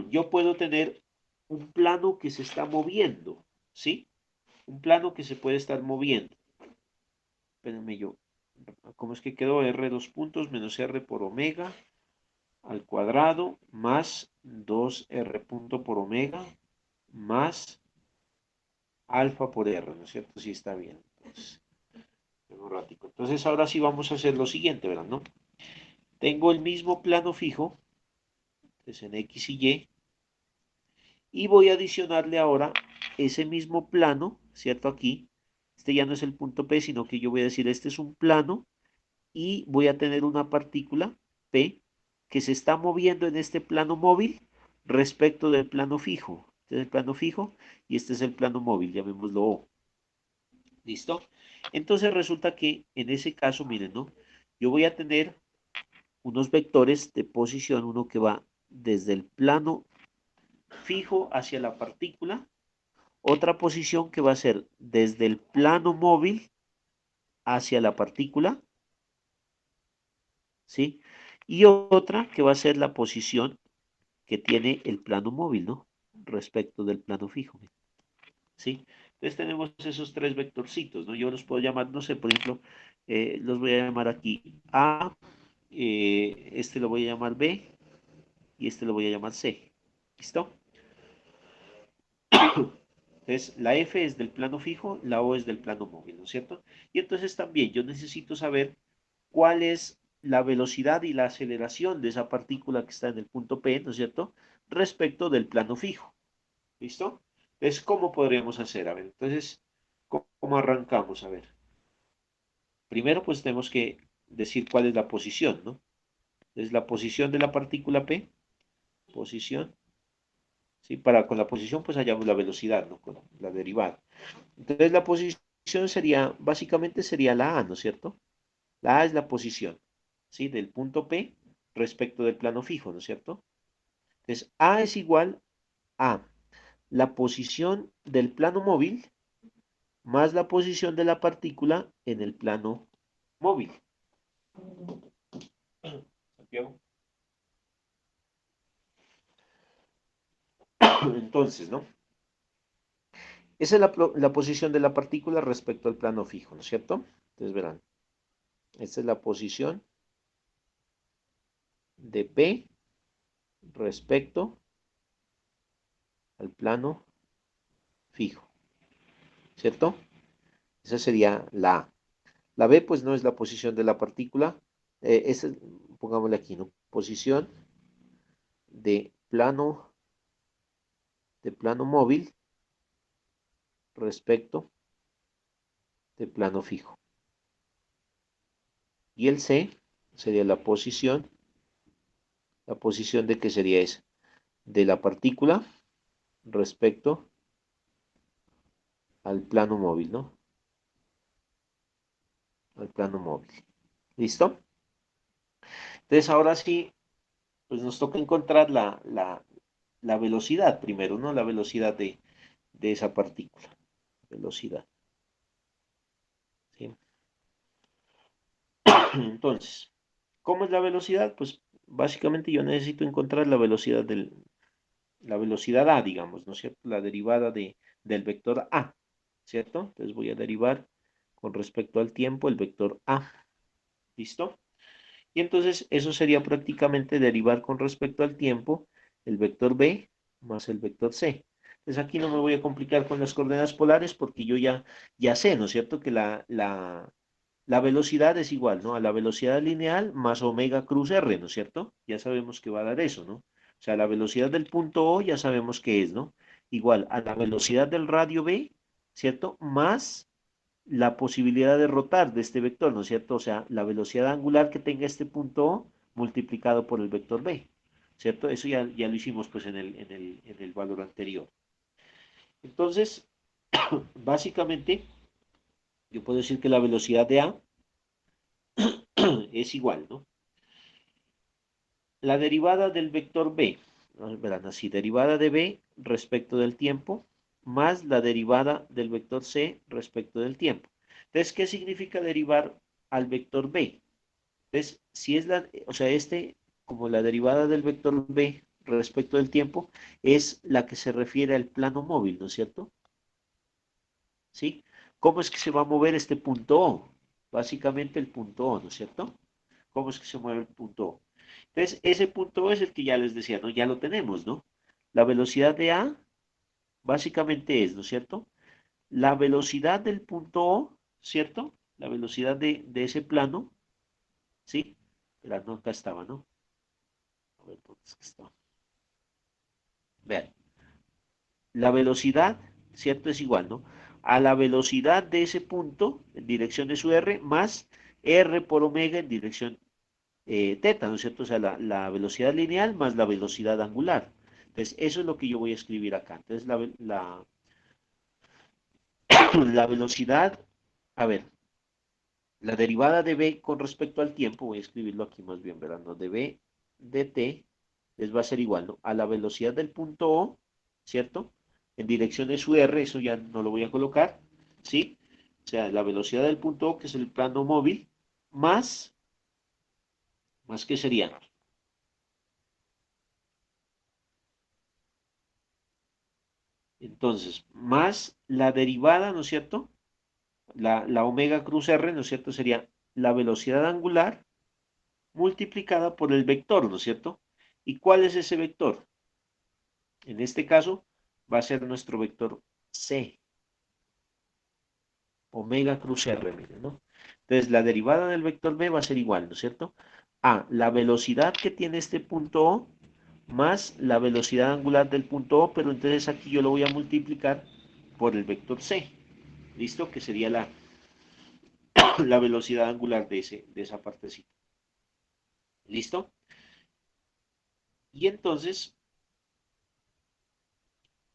Yo puedo tener un plano que se está moviendo, ¿sí? Un plano que se puede estar moviendo. Espérenme yo. ¿Cómo es que quedó? R dos puntos menos R por omega al cuadrado más 2R punto por omega más alfa por R, ¿no es cierto? Sí está bien. Entonces, un ratico. Entonces ahora sí vamos a hacer lo siguiente, ¿verdad? ¿No? Tengo el mismo plano fijo, es en X y Y voy a adicionarle ahora ese mismo plano, ¿cierto? Aquí, este ya no es el punto P, sino que yo voy a decir, este es un plano y voy a tener una partícula P que se está moviendo en este plano móvil respecto del plano fijo. Este es el plano fijo y este es el plano móvil, llamémoslo O. ¿Listo? Entonces resulta que en ese caso, miren, ¿no? Yo voy a tener unos vectores de posición, uno que va desde el plano fijo hacia la partícula, otra posición que va a ser desde el plano móvil hacia la partícula, ¿sí? Y otra que va a ser la posición que tiene el plano móvil, ¿no? Respecto del plano fijo, ¿sí? Entonces tenemos esos tres vectorcitos, ¿no? Yo los puedo llamar, no sé, por ejemplo, los voy a llamar aquí A, este lo voy a llamar B, y este lo voy a llamar C. ¿Listo? Entonces, la F es del plano fijo, la O es del plano móvil, ¿no es cierto? Y entonces también yo necesito saber cuál es la velocidad y la aceleración de esa partícula que está en el punto P, ¿no es cierto? Respecto del plano fijo. ¿Listo? Entonces, ¿cómo podríamos hacer? A ver, entonces, ¿cómo arrancamos? A ver. Primero, pues tenemos que decir cuál es la posición, ¿no? Entonces, la posición de la partícula P, posición, ¿sí? Con la posición, pues hallamos la velocidad, ¿no? Con la derivada. Entonces, la posición sería, básicamente sería la A, ¿no es cierto? La A es la posición, ¿sí? Del punto P respecto del plano fijo, ¿no es cierto? Entonces, A es igual a la posición del plano móvil más la posición de la partícula en el plano móvil. Santiago. Entonces, ¿no? Esa es la posición de la partícula respecto al plano fijo, ¿no es cierto? Entonces verán, esta es la posición de P respecto al plano fijo, ¿cierto? Esa sería la A. La B, pues no es la posición de la partícula. Pongámosle aquí, ¿no? Posición de plano móvil respecto de plano fijo. Y el C sería la posición de qué sería esa, de la partícula respecto al plano móvil, ¿no? Al plano móvil. ¿Listo? Entonces ahora sí, pues nos toca encontrar la velocidad primero, ¿no? La velocidad de esa partícula. Velocidad. ¿Sí? Entonces, ¿cómo es la velocidad? Pues básicamente yo necesito encontrar la velocidad A, digamos, ¿no es cierto? La derivada del vector A, ¿cierto? Entonces voy a derivar con respecto al tiempo el vector A. ¿Listo? Y entonces eso sería prácticamente derivar con respecto al tiempo el vector B más el vector C. Entonces aquí no me voy a complicar con las coordenadas polares porque yo ya sé, ¿no es cierto? Que la velocidad es igual, ¿no? A la velocidad lineal más omega cruz R, ¿no es cierto? Ya sabemos que va a dar eso, ¿no? O sea, la velocidad del punto O ya sabemos qué es, ¿no? Igual a la velocidad del radio B, ¿cierto? Más la posibilidad de rotar de este vector, ¿no es cierto? O sea, la velocidad angular que tenga este punto O multiplicado por el vector B, ¿cierto? Eso ya lo hicimos pues en el valor anterior. Entonces, básicamente, yo puedo decir que la velocidad de A es igual, ¿no? La derivada del vector B, verán así, derivada de B respecto del tiempo, más la derivada del vector C respecto del tiempo. Entonces, ¿qué significa derivar al vector B? Entonces, si es o sea, como la derivada del vector B respecto del tiempo, es la que se refiere al plano móvil, ¿no es cierto? ¿Sí? ¿Cómo es que se va a mover este punto O? Básicamente el punto O, ¿no es cierto? ¿Cómo es que se mueve el punto O? Entonces, ese punto O es el que ya les decía, ¿no? Ya lo tenemos, ¿no? La velocidad de A básicamente es, ¿no es cierto? La velocidad del punto O, ¿cierto? La velocidad de ese plano, ¿sí? Pero no, acá estaba, ¿no? A ver, ¿dónde es que está? Vean, la velocidad, ¿cierto? Es igual, ¿no? A la velocidad de ese punto en dirección de su R más R por omega en dirección teta, ¿no es cierto? O sea, la velocidad lineal más la velocidad angular. Entonces, eso es lo que yo voy a escribir acá. Entonces, la velocidad, a ver, la derivada de B con respecto al tiempo, voy a escribirlo aquí más bien, ¿verdad? No, de B de t les va a ser igual, ¿no? A la velocidad del punto O, ¿cierto? En dirección de su R, eso ya no lo voy a colocar, ¿sí? O sea, la velocidad del punto O, que es el plano móvil, más ¿qué sería? Entonces, más la derivada, ¿no es cierto? La omega cruz R, ¿no es cierto? Sería la velocidad angular multiplicada por el vector, ¿no es cierto? ¿Y cuál es ese vector? En este caso va a ser nuestro vector C. Omega cruz R, miren, ¿no? Entonces, la derivada del vector B va a ser igual, ¿no es cierto? A la velocidad que tiene este punto O más la velocidad angular del punto O, pero entonces aquí yo lo voy a multiplicar por el vector C. ¿Listo? Que sería la velocidad angular de esa partecita. ¿Listo? Y entonces,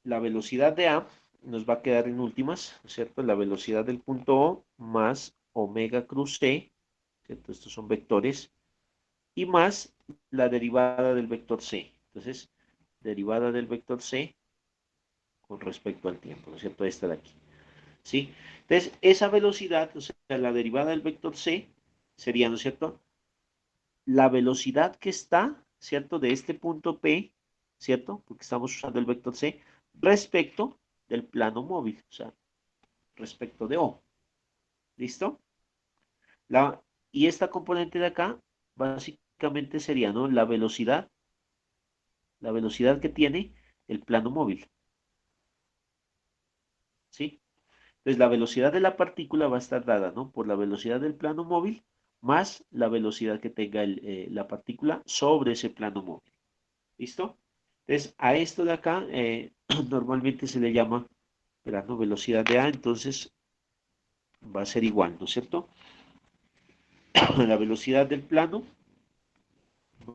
la velocidad de A nos va a quedar en últimas, ¿no es cierto? La velocidad del punto O más omega cruz C, ¿cierto? Estos son vectores, y más la derivada del vector C. Entonces, derivada del vector C con respecto al tiempo, ¿no es cierto? Esta de aquí, ¿sí? Entonces, esa velocidad, o sea, la derivada del vector C sería, ¿no es cierto? La velocidad que está, ¿cierto? De este punto P, ¿cierto? Porque estamos usando el vector C, respecto del plano móvil, o sea, respecto de O. ¿Listo? Y esta componente de acá, básicamente sería, ¿no? La velocidad que tiene el plano móvil, ¿sí? Entonces, la velocidad de la partícula va a estar dada, ¿no? Por la velocidad del plano móvil más la velocidad que tenga la partícula sobre ese plano móvil. ¿Listo? Entonces, a esto de acá normalmente se le llama, ¿no? Velocidad de A, entonces va a ser igual, ¿no es cierto? La velocidad del plano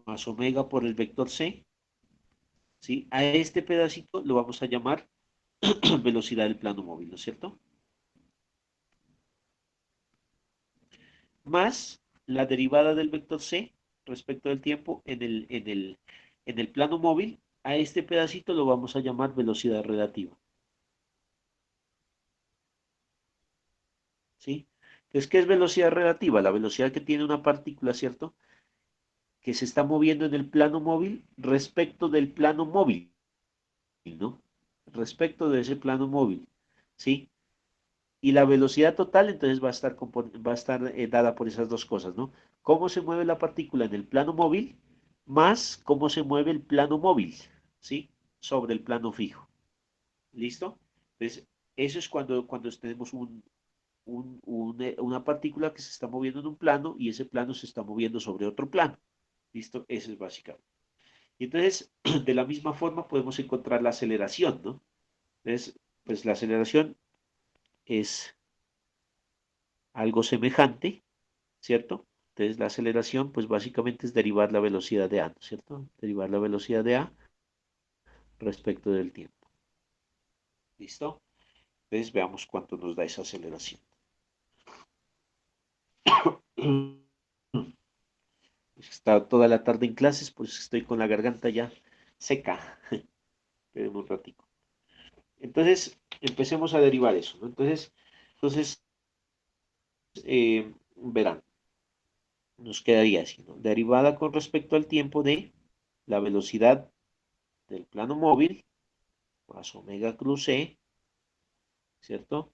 más omega por el vector C, ¿sí? A este pedacito lo vamos a llamar velocidad del plano móvil, ¿no es cierto? Más la derivada del vector C respecto del tiempo en el plano móvil, a este pedacito lo vamos a llamar velocidad relativa, ¿sí? Entonces, ¿qué es velocidad relativa? La velocidad que tiene una partícula, ¿cierto? Que se está moviendo en el plano móvil respecto del plano móvil, ¿no? Respecto de ese plano móvil, ¿sí? Y la velocidad total entonces va a estar dada por esas dos cosas, ¿no? Cómo se mueve la partícula en el plano móvil más cómo se mueve el plano móvil, ¿sí? Sobre el plano fijo. ¿Listo? Entonces, eso es cuando tenemos una partícula que se está moviendo en un plano y ese plano se está moviendo sobre otro plano. ¿Listo? Eso es básicamente. Y entonces, de la misma forma podemos encontrar la aceleración, ¿no? Entonces, pues la aceleración es algo semejante, ¿cierto? Entonces, la aceleración, pues básicamente es derivar la velocidad de A, ¿no es cierto? Derivar la velocidad de A respecto del tiempo. ¿Listo? Entonces, veamos cuánto nos da esa aceleración. Está toda la tarde en clases, pues estoy con la garganta ya seca. Esperemos un ratico. Entonces, empecemos a derivar eso, ¿no? Entonces verán, nos quedaría así, ¿no? Derivada con respecto al tiempo de la velocidad del plano móvil más omega cruz C, ¿cierto?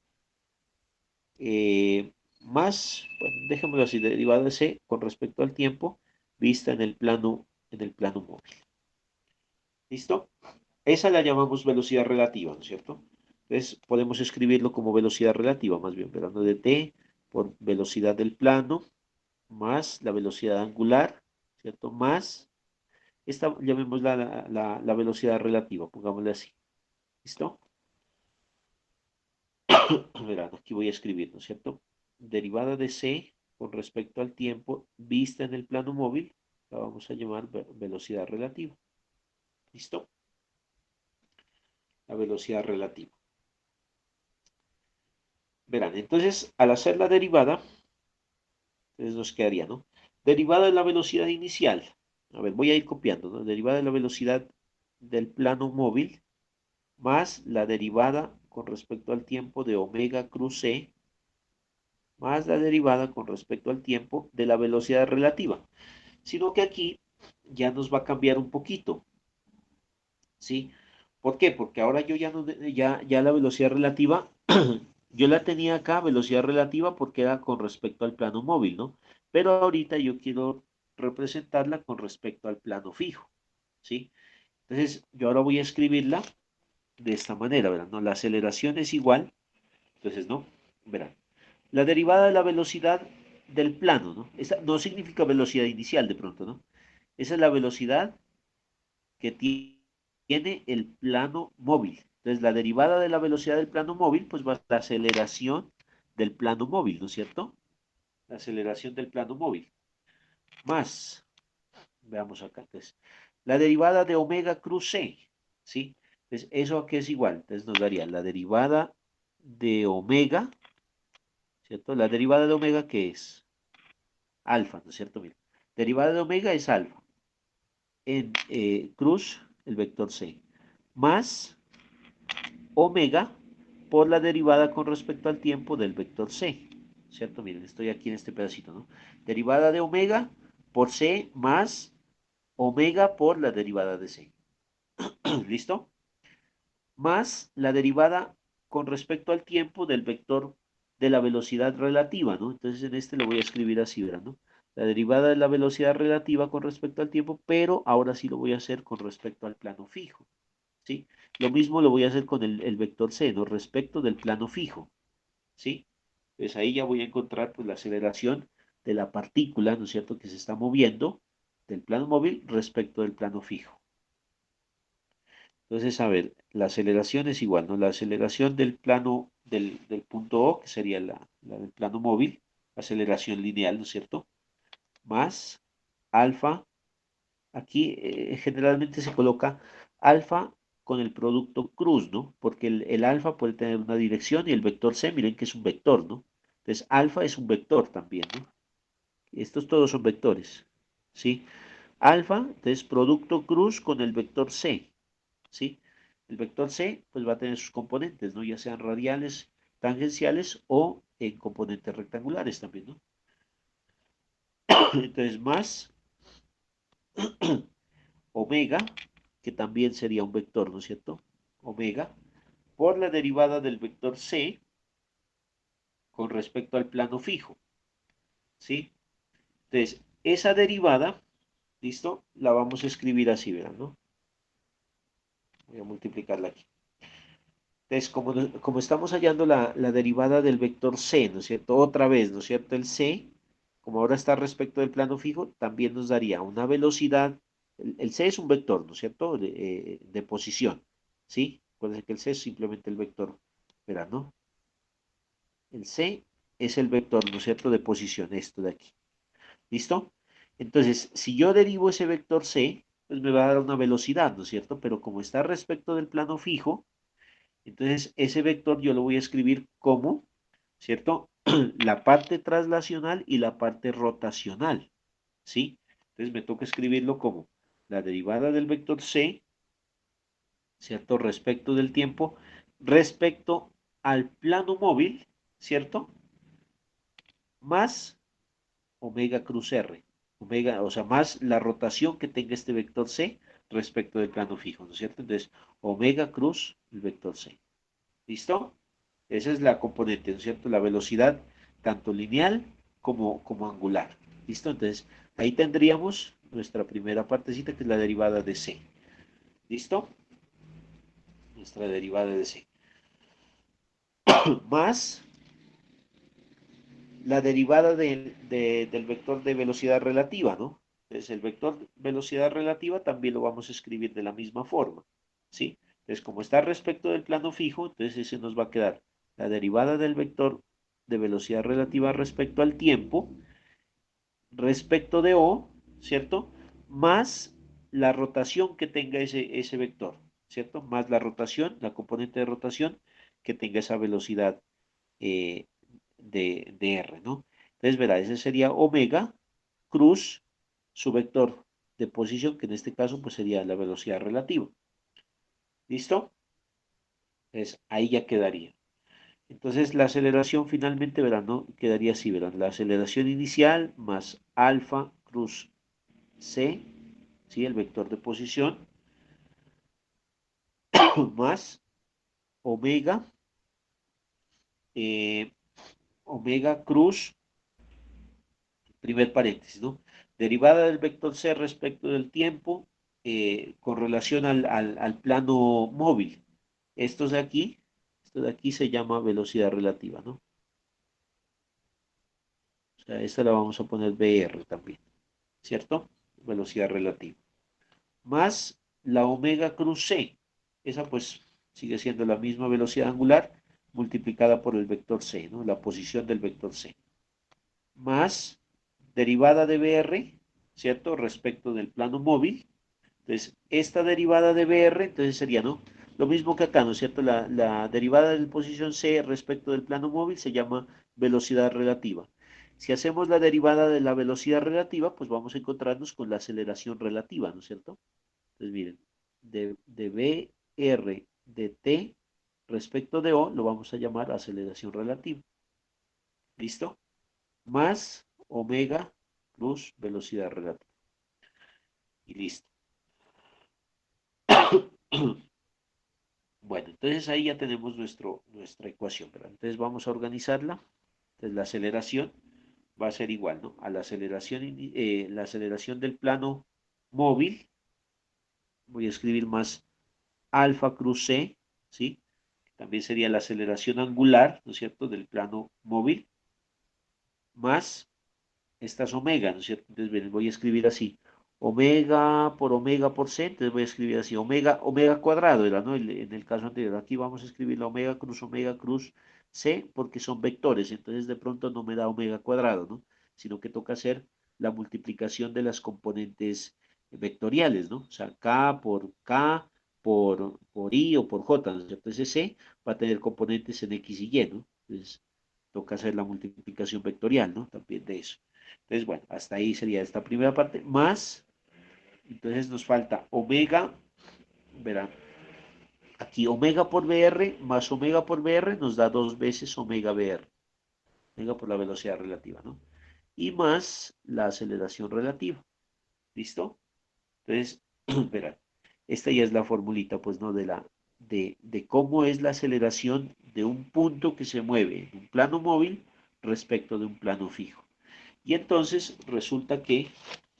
Más, bueno, dejémoslo así, derivada de C con respecto al tiempo vista en el plano móvil. ¿Listo? Esa la llamamos velocidad relativa, ¿no es cierto? Entonces podemos escribirlo como velocidad relativa, más bien, pero no de t por velocidad del plano más la velocidad angular, ¿cierto? Más, esta llamémosla la velocidad relativa, pongámosle así. ¿Listo? Verán, aquí voy a escribir, ¿no es cierto? Derivada de c con respecto al tiempo vista en el plano móvil, la vamos a llamar velocidad relativa. ¿Listo? La velocidad relativa. Verán, entonces, al hacer la derivada, entonces nos quedaría, ¿no? Derivada de la velocidad inicial. A ver, voy a ir copiando, ¿no? Derivada de la velocidad del plano móvil más la derivada con respecto al tiempo de omega cruz C más la derivada con respecto al tiempo de la velocidad relativa. Sino que aquí ya nos va a cambiar un poquito, ¿sí? ¿Por qué? Porque ahora yo ya no, ya la velocidad relativa, yo la tenía acá, velocidad relativa, porque era con respecto al plano móvil, ¿no? Pero ahorita yo quiero representarla con respecto al plano fijo, ¿sí? Entonces, yo ahora voy a escribirla de esta manera, ¿verdad? ¿No? La aceleración es igual, entonces, ¿no? Verán, la derivada de la velocidad del plano, ¿no? Esta no significa velocidad inicial de pronto, ¿no? Esa es la velocidad que tiene el plano móvil. Entonces, la derivada de la velocidad del plano móvil, pues va a ser la aceleración del plano móvil, ¿no es cierto? La aceleración del plano móvil. Más, veamos acá, entonces, la derivada de omega cruz c, ¿sí? Entonces, ¿eso a qué es igual? Entonces nos daría la derivada de omega, ¿cierto? La derivada de omega, ¿qué es? Alfa, ¿no es cierto? Mira, derivada de omega es alfa. En cruz, el vector c. Más omega por la derivada con respecto al tiempo del vector c, ¿cierto? Miren, estoy aquí en este pedacito, ¿no? Derivada de omega por c más omega por la derivada de c. ¿Listo? Más la derivada con respecto al tiempo del vector de la velocidad relativa, ¿no? Entonces en este lo voy a escribir así, ¿verdad? ¿No? La derivada de la velocidad relativa con respecto al tiempo, pero ahora sí lo voy a hacer con respecto al plano fijo, ¿sí? Lo mismo lo voy a hacer con el vector c, ¿no? Respecto del plano fijo, ¿sí? Pues ahí ya voy a encontrar pues, la aceleración de la partícula, ¿no es cierto?, que se está moviendo del plano móvil respecto del plano fijo. Entonces, a ver, la aceleración es igual, ¿no? La aceleración del plano del punto O, que sería la del plano móvil, aceleración lineal, ¿no es cierto? Más alfa, aquí generalmente se coloca alfa con el producto cruz, ¿no? Porque el alfa puede tener una dirección y el vector c, miren que es un vector, ¿no? Entonces, alfa es un vector también, ¿no? Estos todos son vectores, ¿sí? Alfa, entonces, producto cruz con el vector c, ¿sí? El vector c, pues va a tener sus componentes, ¿no? Ya sean radiales, tangenciales o en componentes rectangulares también, ¿no? Entonces, más omega, que también sería un vector, ¿no es cierto? Omega, por la derivada del vector c con respecto al plano fijo, ¿sí? Entonces, esa derivada, ¿listo? La vamos a escribir así, ¿verdad? ¿No? Voy a multiplicarla aquí. Entonces, como estamos hallando la derivada del vector c, ¿no es cierto? Otra vez, ¿no es cierto? El c, como ahora está respecto del plano fijo, también nos daría una velocidad. El c es un vector, ¿no es cierto? De posición, ¿sí? Acuérdense que el c es simplemente el vector, verán, ¿no? El c es el vector, ¿no es cierto? De posición, esto de aquí. ¿Listo? Entonces, si yo derivo ese vector c, pues me va a dar una velocidad, ¿no es cierto? Pero como está respecto del plano fijo, entonces ese vector yo lo voy a escribir como, ¿cierto? La parte traslacional y la parte rotacional, ¿sí? Entonces me toca escribirlo como la derivada del vector c, ¿cierto? Respecto del tiempo, respecto al plano móvil, ¿cierto? Más omega cruz r. Omega, o sea, más la rotación que tenga este vector c respecto del plano fijo, ¿no es cierto? Entonces, omega cruz el vector c. ¿Listo? Esa es la componente, ¿no es cierto? La velocidad tanto lineal como angular. ¿Listo? Entonces, ahí tendríamos nuestra primera partecita que es la derivada de c. ¿Listo? Nuestra derivada de c. Más la derivada del vector de velocidad relativa, ¿no? Entonces, el vector velocidad relativa también lo vamos a escribir de la misma forma, ¿sí? Entonces, como está respecto del plano fijo, entonces ese nos va a quedar la derivada del vector de velocidad relativa respecto al tiempo, respecto de O, ¿cierto? Más la rotación que tenga ese vector, ¿cierto? Más la rotación, la componente de rotación que tenga esa velocidad eh, de R, ¿no? Entonces, verá, ese sería omega cruz su vector de posición, que en este caso pues sería la velocidad relativa. ¿Listo? Entonces, ahí ya quedaría. Entonces, la aceleración finalmente, verán, ¿no? Quedaría así, verán, la aceleración inicial más alfa cruz c, ¿sí? El vector de posición, más omega, eh, omega cruz, primer paréntesis, ¿no? Derivada del vector c respecto del tiempo, con relación al plano móvil. Esto de aquí se llama velocidad relativa, ¿no? O sea, esta la vamos a poner VR también, ¿cierto? Velocidad relativa. Más la omega cruz C. Esa pues sigue siendo la misma velocidad angular multiplicada por el vector C, ¿no? La posición del vector C. Más derivada de VR, ¿cierto? Respecto del plano móvil. Entonces, esta derivada de VR, entonces sería, ¿no? Lo mismo que acá, ¿no es cierto? La derivada de posición C respecto del plano móvil se llama velocidad relativa. Si hacemos la derivada de la velocidad relativa, pues vamos a encontrarnos con la aceleración relativa, ¿no es cierto? Entonces, miren, de VR de T respecto de O lo vamos a llamar aceleración relativa. ¿Listo? Más omega plus velocidad relativa. Y listo. Bueno, entonces ahí ya tenemos nuestra ecuación, ¿verdad? Entonces vamos a organizarla. Entonces la aceleración va a ser igual, ¿no? A la aceleración del plano móvil, voy a escribir más alfa cruz C, ¿sí? También sería la aceleración angular, ¿no es cierto?, del plano móvil, más estas omega, ¿no es cierto? Entonces, bien, voy a escribir así, omega por C, entonces voy a escribir así, omega cuadrado era, ¿no? En el caso anterior, aquí vamos a escribir la omega cruz C, porque son vectores, entonces de pronto no me da omega cuadrado, ¿no? Sino que toca hacer la multiplicación de las componentes vectoriales, ¿no? O sea, K por I o por J, ¿no es cierto? Ese C va a tener componentes en X y Y, ¿no? Entonces, toca hacer la multiplicación vectorial, ¿no? También de eso. Entonces, bueno, hasta ahí sería esta primera parte, más, entonces nos falta omega, verán, aquí omega por VR más omega por VR nos da 2 veces omega VR, omega por la velocidad relativa, ¿no? Y más la aceleración relativa, ¿listo? Entonces, verán, esta ya es la formulita, pues, ¿no? De cómo es la aceleración de un punto que se mueve en un plano móvil respecto de un plano fijo. Y entonces resulta que,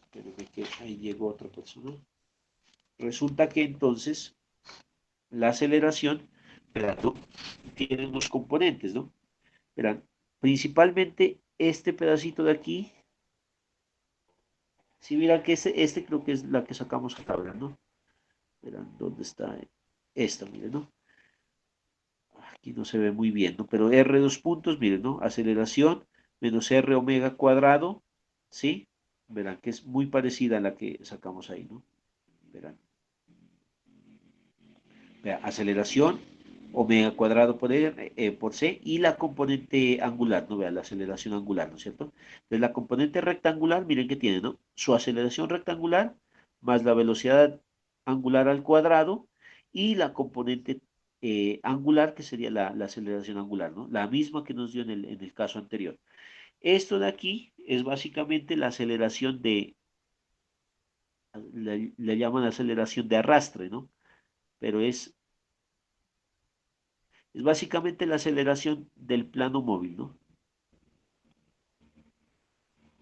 espérenme que ahí llegó otra persona, resulta que entonces la aceleración, verán, ¿no? Tiene unos componentes, ¿no? Verán, principalmente este pedacito de aquí, si miran que este creo que es la que sacamos acá, ¿verdad? ¿No? Verán, ¿dónde está esta? Miren, ¿no? Aquí no se ve muy bien, ¿no? Pero R dos puntos, miren, ¿no? Aceleración menos R omega cuadrado, ¿sí? Verán que es muy parecida a la que sacamos ahí, ¿no? Verán. Vea, aceleración, omega cuadrado por C y la componente angular, ¿no? Vea, la aceleración angular, ¿no es cierto? Entonces la componente rectangular, miren que tiene, ¿no? Su aceleración rectangular más la velocidad angular al cuadrado y la componente angular, que sería la aceleración angular, ¿no? La misma que nos dio en el caso anterior. Esto de aquí es básicamente la aceleración le llaman aceleración de arrastre, ¿no? Pero es básicamente la aceleración del plano móvil, ¿no?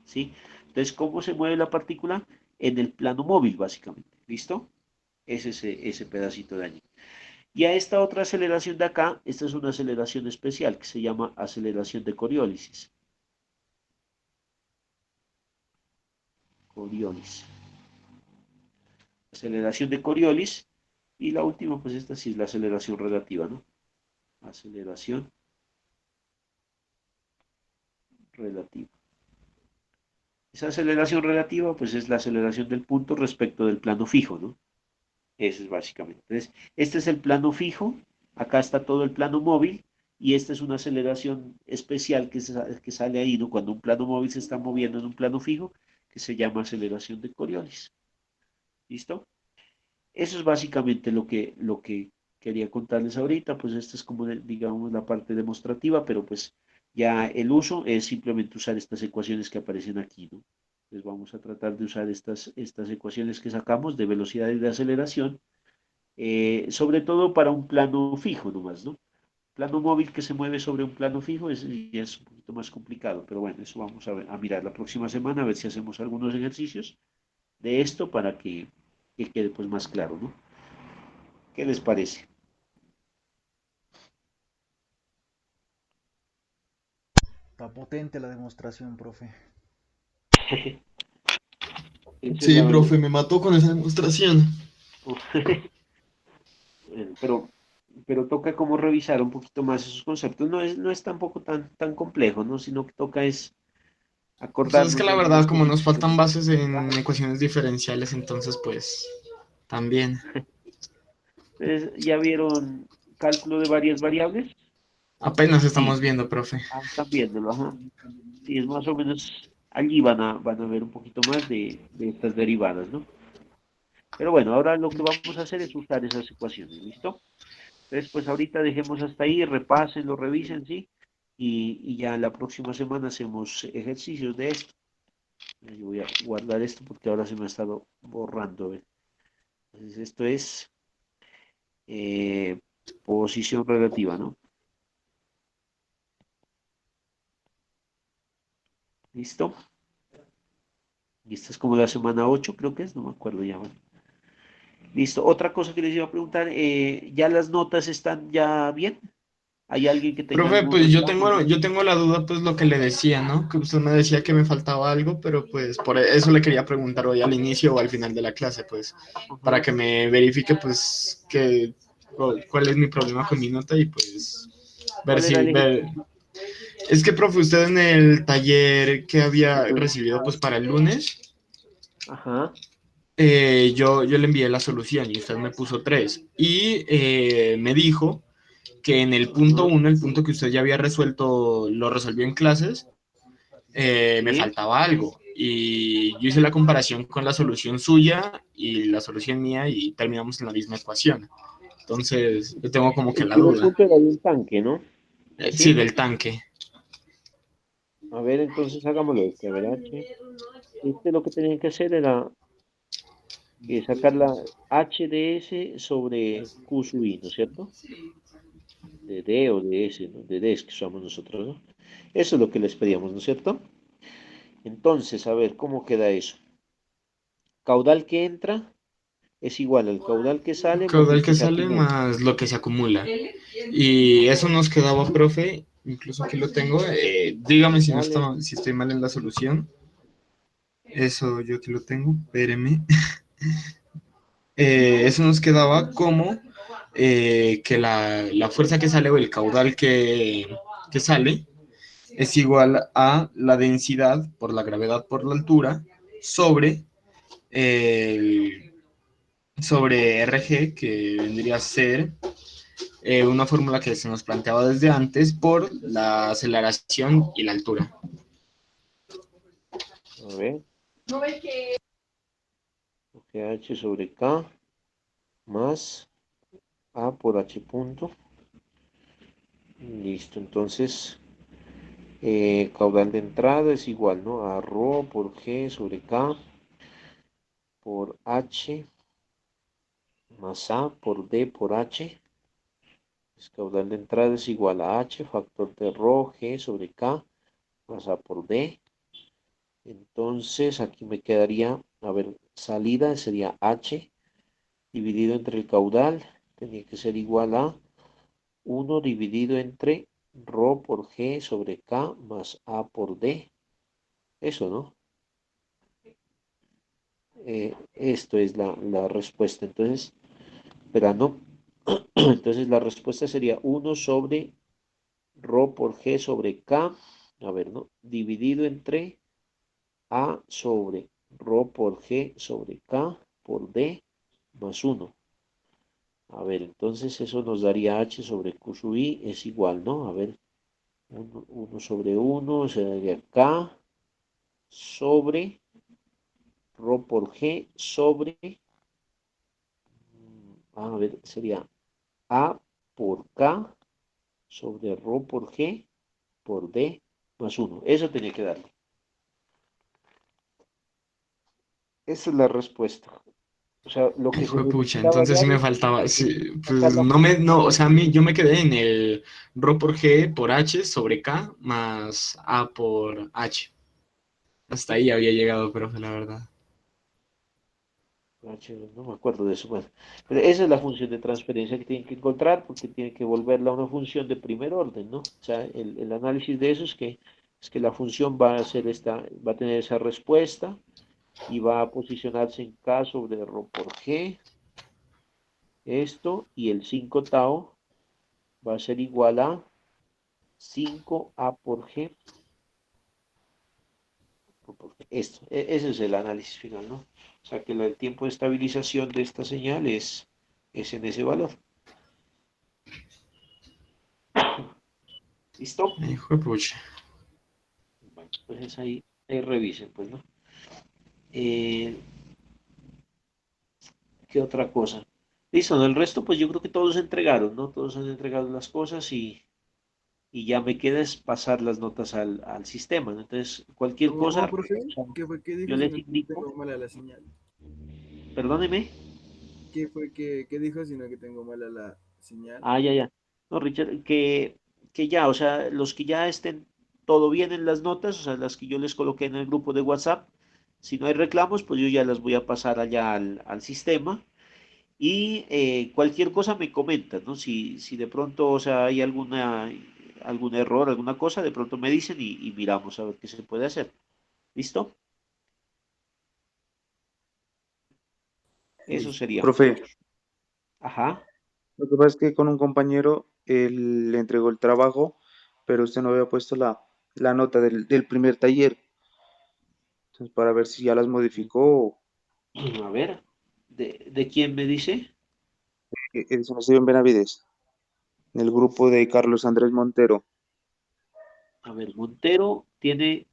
¿Sí? Entonces, ¿cómo se mueve la partícula? En el plano móvil, básicamente. ¿Listo? Es ese pedacito de allí. Y a esta otra aceleración de acá, esta es una aceleración especial que se llama aceleración de Coriolis. Coriolis. Aceleración de Coriolis. Y la última, pues esta sí es la aceleración relativa, ¿no? Aceleración relativa. Esa aceleración relativa, pues es la aceleración del punto respecto del plano fijo, ¿no? Eso es básicamente. Entonces, este es el plano fijo, acá está todo el plano móvil, y esta es una aceleración especial que sale ahí, ¿no? Cuando un plano móvil se está moviendo en un plano fijo, que se llama aceleración de Coriolis. ¿Listo? Eso es básicamente lo que quería contarles ahorita, pues esta es como, digamos, la parte demostrativa, pero pues ya el uso es simplemente usar estas ecuaciones que aparecen aquí, ¿no? Entonces vamos a tratar de usar estas ecuaciones que sacamos de velocidad y de aceleración, sobre todo para un plano fijo nomás, ¿no? Plano móvil que se mueve sobre un plano fijo ya es un poquito más complicado, pero bueno, eso vamos a mirar la próxima semana, a ver si hacemos algunos ejercicios de esto que quede pues más claro, ¿no? ¿Qué les parece? Está potente la demostración, profe. Esa es Sí, la... profe, me mató con esa demostración. Pero, pero toca como revisar un poquito más esos conceptos. No es tampoco tan complejo, ¿no? Sino que toca es Pues es que acordarnos de la algunas verdad, como nos cositas. faltan bases en ecuaciones diferenciales, entonces pues también. Entonces, ¿ya vieron cálculo de varias variables? Apenas estamos Sí, viendo, profe. están viéndolo, ajá. Sí, es más o menos, allí van a ver un poquito más de estas derivadas, ¿no? Pero bueno, ahora lo que vamos a hacer es usar esas ecuaciones, ¿listo? Entonces, pues ahorita dejemos hasta ahí, repasen, lo revisen, ¿sí? Y ya la próxima semana hacemos ejercicios de esto. Yo voy a guardar esto porque ahora se me ha estado borrando, ¿ven? Entonces, esto es eh, posición relativa, ¿no? ¿Listo? Y esta es como la semana 8 creo que es, no me acuerdo ya. Bueno. Listo. Otra cosa que les iba a preguntar, ¿ya las notas están ya bien? ¿Hay alguien que tenga Profe, pues alguna duda? yo tengo la duda, pues lo que le decía, ¿no? Que usted me decía que me faltaba algo, pero pues por eso le quería preguntar hoy al inicio o al final de la clase, pues, para Ajá. que me verifique, pues, cuál es mi problema con mi nota y pues ver ¿Cuál era si, el ver. ejercicio? Es que, profe, usted en el taller que había Ajá. recibido, pues, para el lunes, Ajá. yo le envié la solución y usted me puso 3 y me dijo que en el punto Ajá. 1, el punto que usted ya había resuelto, lo resolvió en clases, me Sí. faltaba algo. Y yo hice la comparación con la solución suya y la solución mía y terminamos en la misma ecuación. Entonces, yo tengo como que El la primer duda. punto era de un tanque, ¿no? Sí, ¿Sí? del tanque. A ver, entonces hagámoslo este. A ver, H. Lo que tenían que hacer era sacar la H de S sobre Q sub I, ¿no es cierto? De D o de S, ¿no? De D es que somos nosotros, ¿no? Eso es lo que les pedíamos, ¿no es cierto? Entonces, a ver, ¿cómo queda eso? Caudal que entra es igual al caudal que sale más Caudal el que que se sale acumula. más lo que se acumula. Y eso nos quedaba, profe, incluso aquí lo tengo. Dígame si no Dale. está, si estoy mal en la solución. Eso yo aquí lo tengo, espéreme. Eso nos quedaba como que la fuerza que sale o el caudal que sale es igual a la densidad por la gravedad por la altura sobre, el, sobre RG, que vendría a ser una fórmula que se nos planteaba desde antes por la aceleración y la altura. A ver. Ok, H sobre K más A por H punto. Listo, entonces caudal de entrada es igual, ¿no? A ρ por G sobre K por H más A por D por H. Pues caudal de entrada es igual a H, factor de ρ, G sobre K más A por D. Entonces aquí me quedaría, a ver, salida sería H dividido entre el caudal. Tenía que ser igual a 1 dividido entre ρ por G sobre K más A por D. Eso, ¿no? Esto es la respuesta. Entonces, pero no. Entonces la respuesta sería 1 sobre ρ por G sobre K. A ver, ¿no? Dividido entre A sobre ρ por G sobre K por D más 1. A ver, entonces eso nos daría H sobre Q sub I es igual, ¿no? A ver, 1 sobre 1 se daría K sobre ρ por G sobre, a ver, sería A por K sobre ρ por G por D más 1. Eso tenía que darle. Esa es la respuesta. O sea, lo que se Hijo de pucha, necesitaba entonces sí dar me es faltaba. Sí, sacar pues la no, o sea, yo me quedé en el ρ por G por H sobre K más A por H. Hasta ahí había llegado, profe, la verdad. No me acuerdo de eso. Bueno, pero esa es la función de transferencia que tienen que encontrar porque tienen que volverla a una función de primer orden, ¿no? O sea, el análisis de eso es que la función va a hacer va a tener esa respuesta y va a posicionarse en K sobre ρ por G, esto, y el 5 tau va a ser igual a 5A por G, esto, ese es el análisis final, ¿no? O sea que el tiempo de estabilización de esta señal es en ese valor. ¿Listo? Hijo de pucha. Bueno, entonces ahí revisen, pues, ¿no? Eh, ¿Qué otra cosa? Listo, ¿no? El resto, pues yo creo que todos entregaron, ¿no? Todos han entregado las cosas y ya me queda es pasar las notas al sistema, ¿no? Entonces, cualquier ¿Cómo, cosa, profe? o sea, ¿Qué fue que yo dijo? Si les no indico, tengo mala la señal. perdóneme. ¿Qué fue que dijo? Sino que tengo mala la señal. Ah, ya, ya. No, Richard, que ya, o sea, los que ya estén todo bien en las notas, o sea, las que yo les coloqué en el grupo de WhatsApp, si no hay reclamos, pues yo ya las voy a pasar allá al sistema y cualquier cosa me comentan, ¿no? Si de pronto, o sea, hay algún error, alguna cosa, de pronto me dicen y miramos a ver qué se puede hacer. ¿Listo? Eso Listo. sería, Profe, muchachos. Ajá. lo que pasa es que con un compañero él le entregó el trabajo, pero usted no había puesto la nota del primer taller. Entonces, para ver si ya las modificó. A ver, ¿de quién me dice? Eso no se en Benavides, en el grupo de Carlos Andrés Montero. A ver, Montero tiene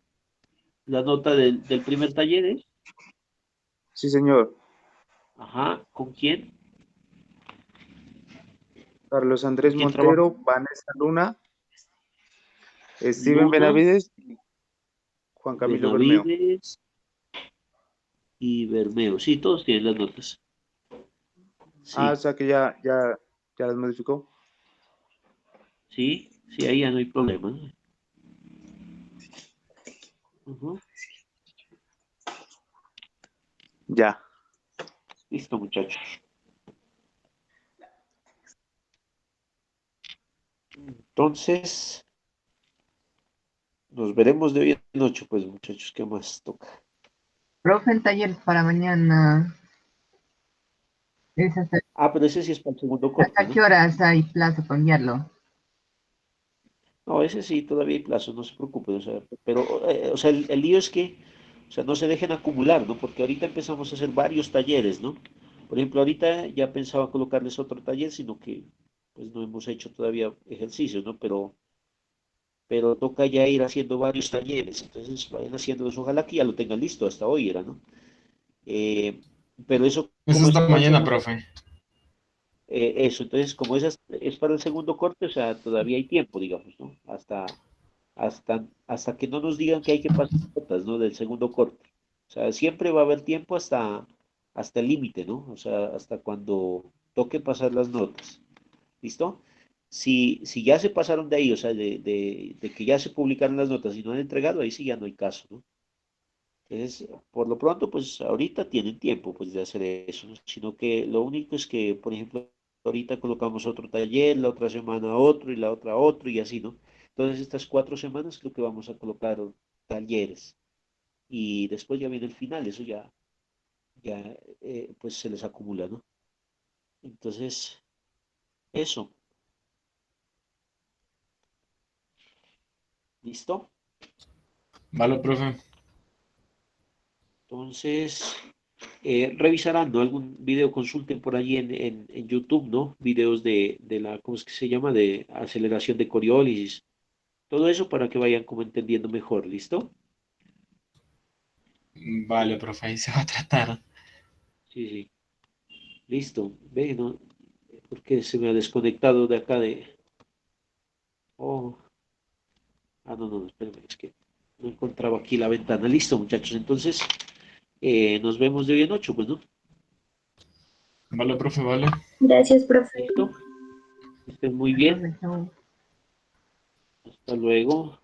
la nota del primer taller, ¿eh? Sí, señor. Ajá, ¿con quién? Carlos ¿Con Andrés quién trabaja? Montero, Vanessa Luna, Steven Luna, Benavides y Juan Camilo Bermeo. Benavides y Bermeo. Sí, todos tienen las notas. Ah, o Sí, sea que ya las modificó. sí, ahí ya no hay problema, ¿no? Ujú. Ya. Listo, muchachos. Entonces, nos veremos de hoy en ocho, pues, muchachos, ¿qué más toca? Profe, el taller para mañana. ¿Es Ah, pero ese sí es para el segundo corte, hasta ¿no? qué horas hay plazo para enviarlo? No, ese sí todavía hay plazo, no se preocupe, o sea, pero, o sea, el lío es que, o sea, no se dejen acumular, ¿no? Porque ahorita empezamos a hacer varios talleres, ¿no? Por ejemplo, ahorita ya pensaba colocarles otro taller, sino que, pues, no hemos hecho todavía ejercicios, ¿no? Pero toca ya ir haciendo varios talleres, entonces vayan haciéndolos, ojalá que ya lo tengan listo, hasta hoy era, ¿no? Eh, pero eso, Eso como es es esta para el mañana, segundo, profe. eso, entonces, como es para el segundo corte, o sea, todavía hay tiempo, digamos, ¿no? Hasta que no nos digan que hay que pasar notas, ¿no? Del segundo corte. O sea, siempre va a haber tiempo hasta el límite, ¿no? O sea, hasta cuando toque pasar las notas. ¿Listo? Si ya se pasaron de ahí, o sea, de que ya se publicaron las notas y no han entregado, ahí sí ya no hay caso, ¿no? Entonces, por lo pronto, pues ahorita tienen tiempo, pues, de hacer eso, ¿no? Sino que lo único es que, por ejemplo, ahorita colocamos otro taller, la otra semana otro y la otra otro y así, ¿no? Entonces, estas 4 semanas creo que vamos a colocar talleres y después ya viene el final, eso ya pues se les acumula, ¿no? Entonces, eso, ¿listo? Vale, profe. Entonces, revisarán, ¿no? Algún video, consulten por allí en YouTube, ¿no? Videos de la, ¿cómo es que se llama? De aceleración de Coriolis. Todo eso para que vayan como entendiendo mejor, ¿listo? Vale, profe, ahí se va a tratar. Sí, sí. Listo. Ve, ¿no? Porque se me ha desconectado de acá de... Oh, no, espérame, es que no encontraba aquí la ventana. Listo, muchachos. Entonces, nos vemos de hoy en ocho, pues, ¿no? Vale, profe, vale. Gracias, profe. ¿Listo? Que estén muy bien. Profe, chao. Hasta luego.